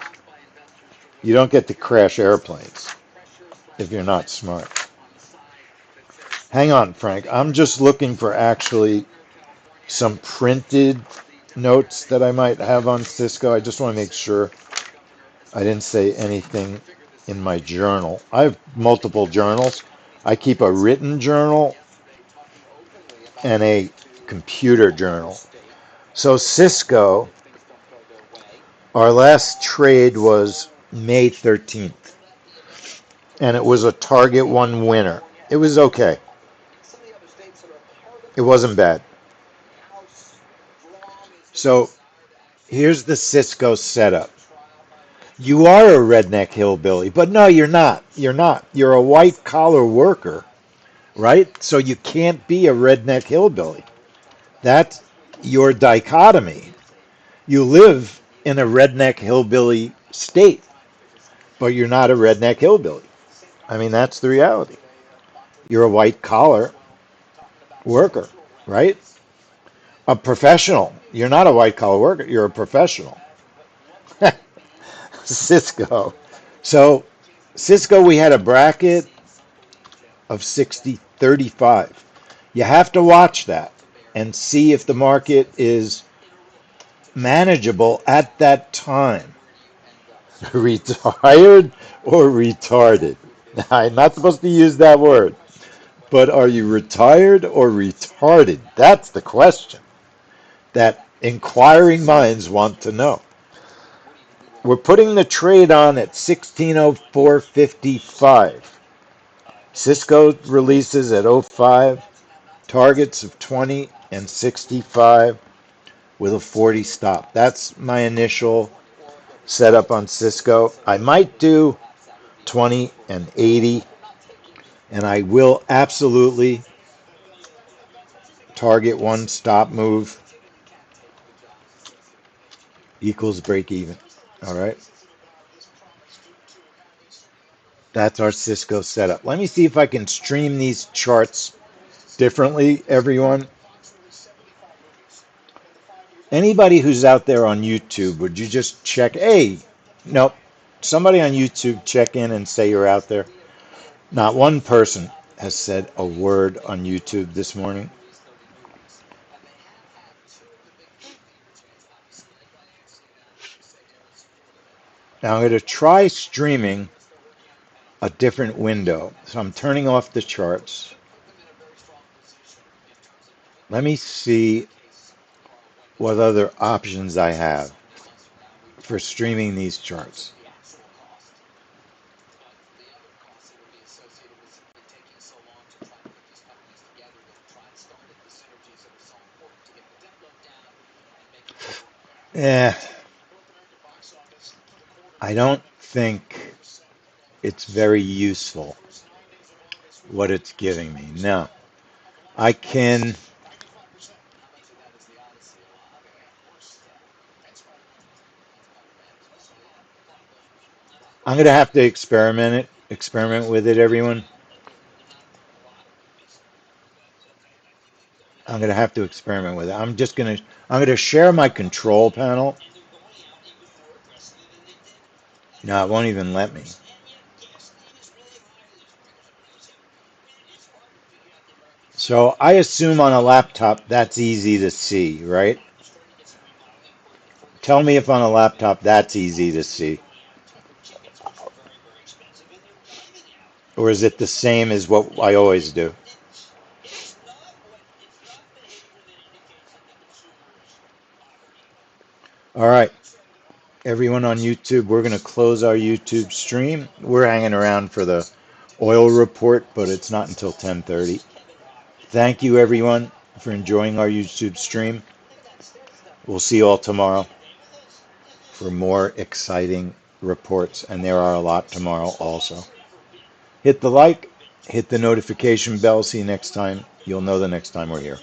You don't get to crash airplanes if you're not smart. Hang on, Frank. I'm just looking for actually some printed notes that I might have on Cisco. I just want to make sure I didn't say anything in my journal. I have multiple journals. I keep a written journal and a computer journal. So Cisco, our last trade was May 13th, and it was a target one winner. It was okay. It wasn't bad. So here's the Cisco setup. You are a redneck hillbilly, but no, you're not. You're not. You're a white collar worker, right? So you can't be a redneck hillbilly. That's your dichotomy. You live in a redneck hillbilly state, but you're not a redneck hillbilly. I mean, that's the reality. You're a white collar worker, right? A professional. You're not a white collar worker. You're a professional. Cisco. So, Cisco, we had a bracket of 60-35. You have to watch that and see if the market is manageable at that time. Retired or retarded? I'm not supposed to use that word, but are you retired or retarded? That's the question that inquiring minds want to know. We're putting the trade on at 1604.55. Cisco releases at '05, targets of 20 and 65 with a 40 stop. That's my initial setup on Cisco. I might do 20 and 80, and I will absolutely target one stop move equals break even. All right. That's our Cisco setup. Let me see if I can stream these charts differently, everyone. Anybody who's out there on YouTube, would you just check? Hey, nope. Somebody on YouTube check in and say you're out there. Not one person has said a word on YouTube this morning. Now I'm going to try streaming a different window. So I'm turning off the charts. Let me see what other options I have for streaming these charts. Yeah, I don't think it's very useful what it's giving me. No, I can. I'm gonna have to experiment with it, everyone. I'm gonna have to experiment with it. I'm gonna share my control panel. No, it won't even let me. So I assume on a laptop that's easy to see, right? Tell me if on a laptop that's easy to see. Or is it the same as what I always do? All right, everyone on YouTube, we're going to close our YouTube stream. We're hanging around for the oil report, but it's not until 10:30. Thank you, everyone, for enjoying our YouTube stream. We'll see you all tomorrow for more exciting reports, and there are a lot tomorrow also. Hit the like, hit the notification bell. See you next time. You'll know the next time we're here.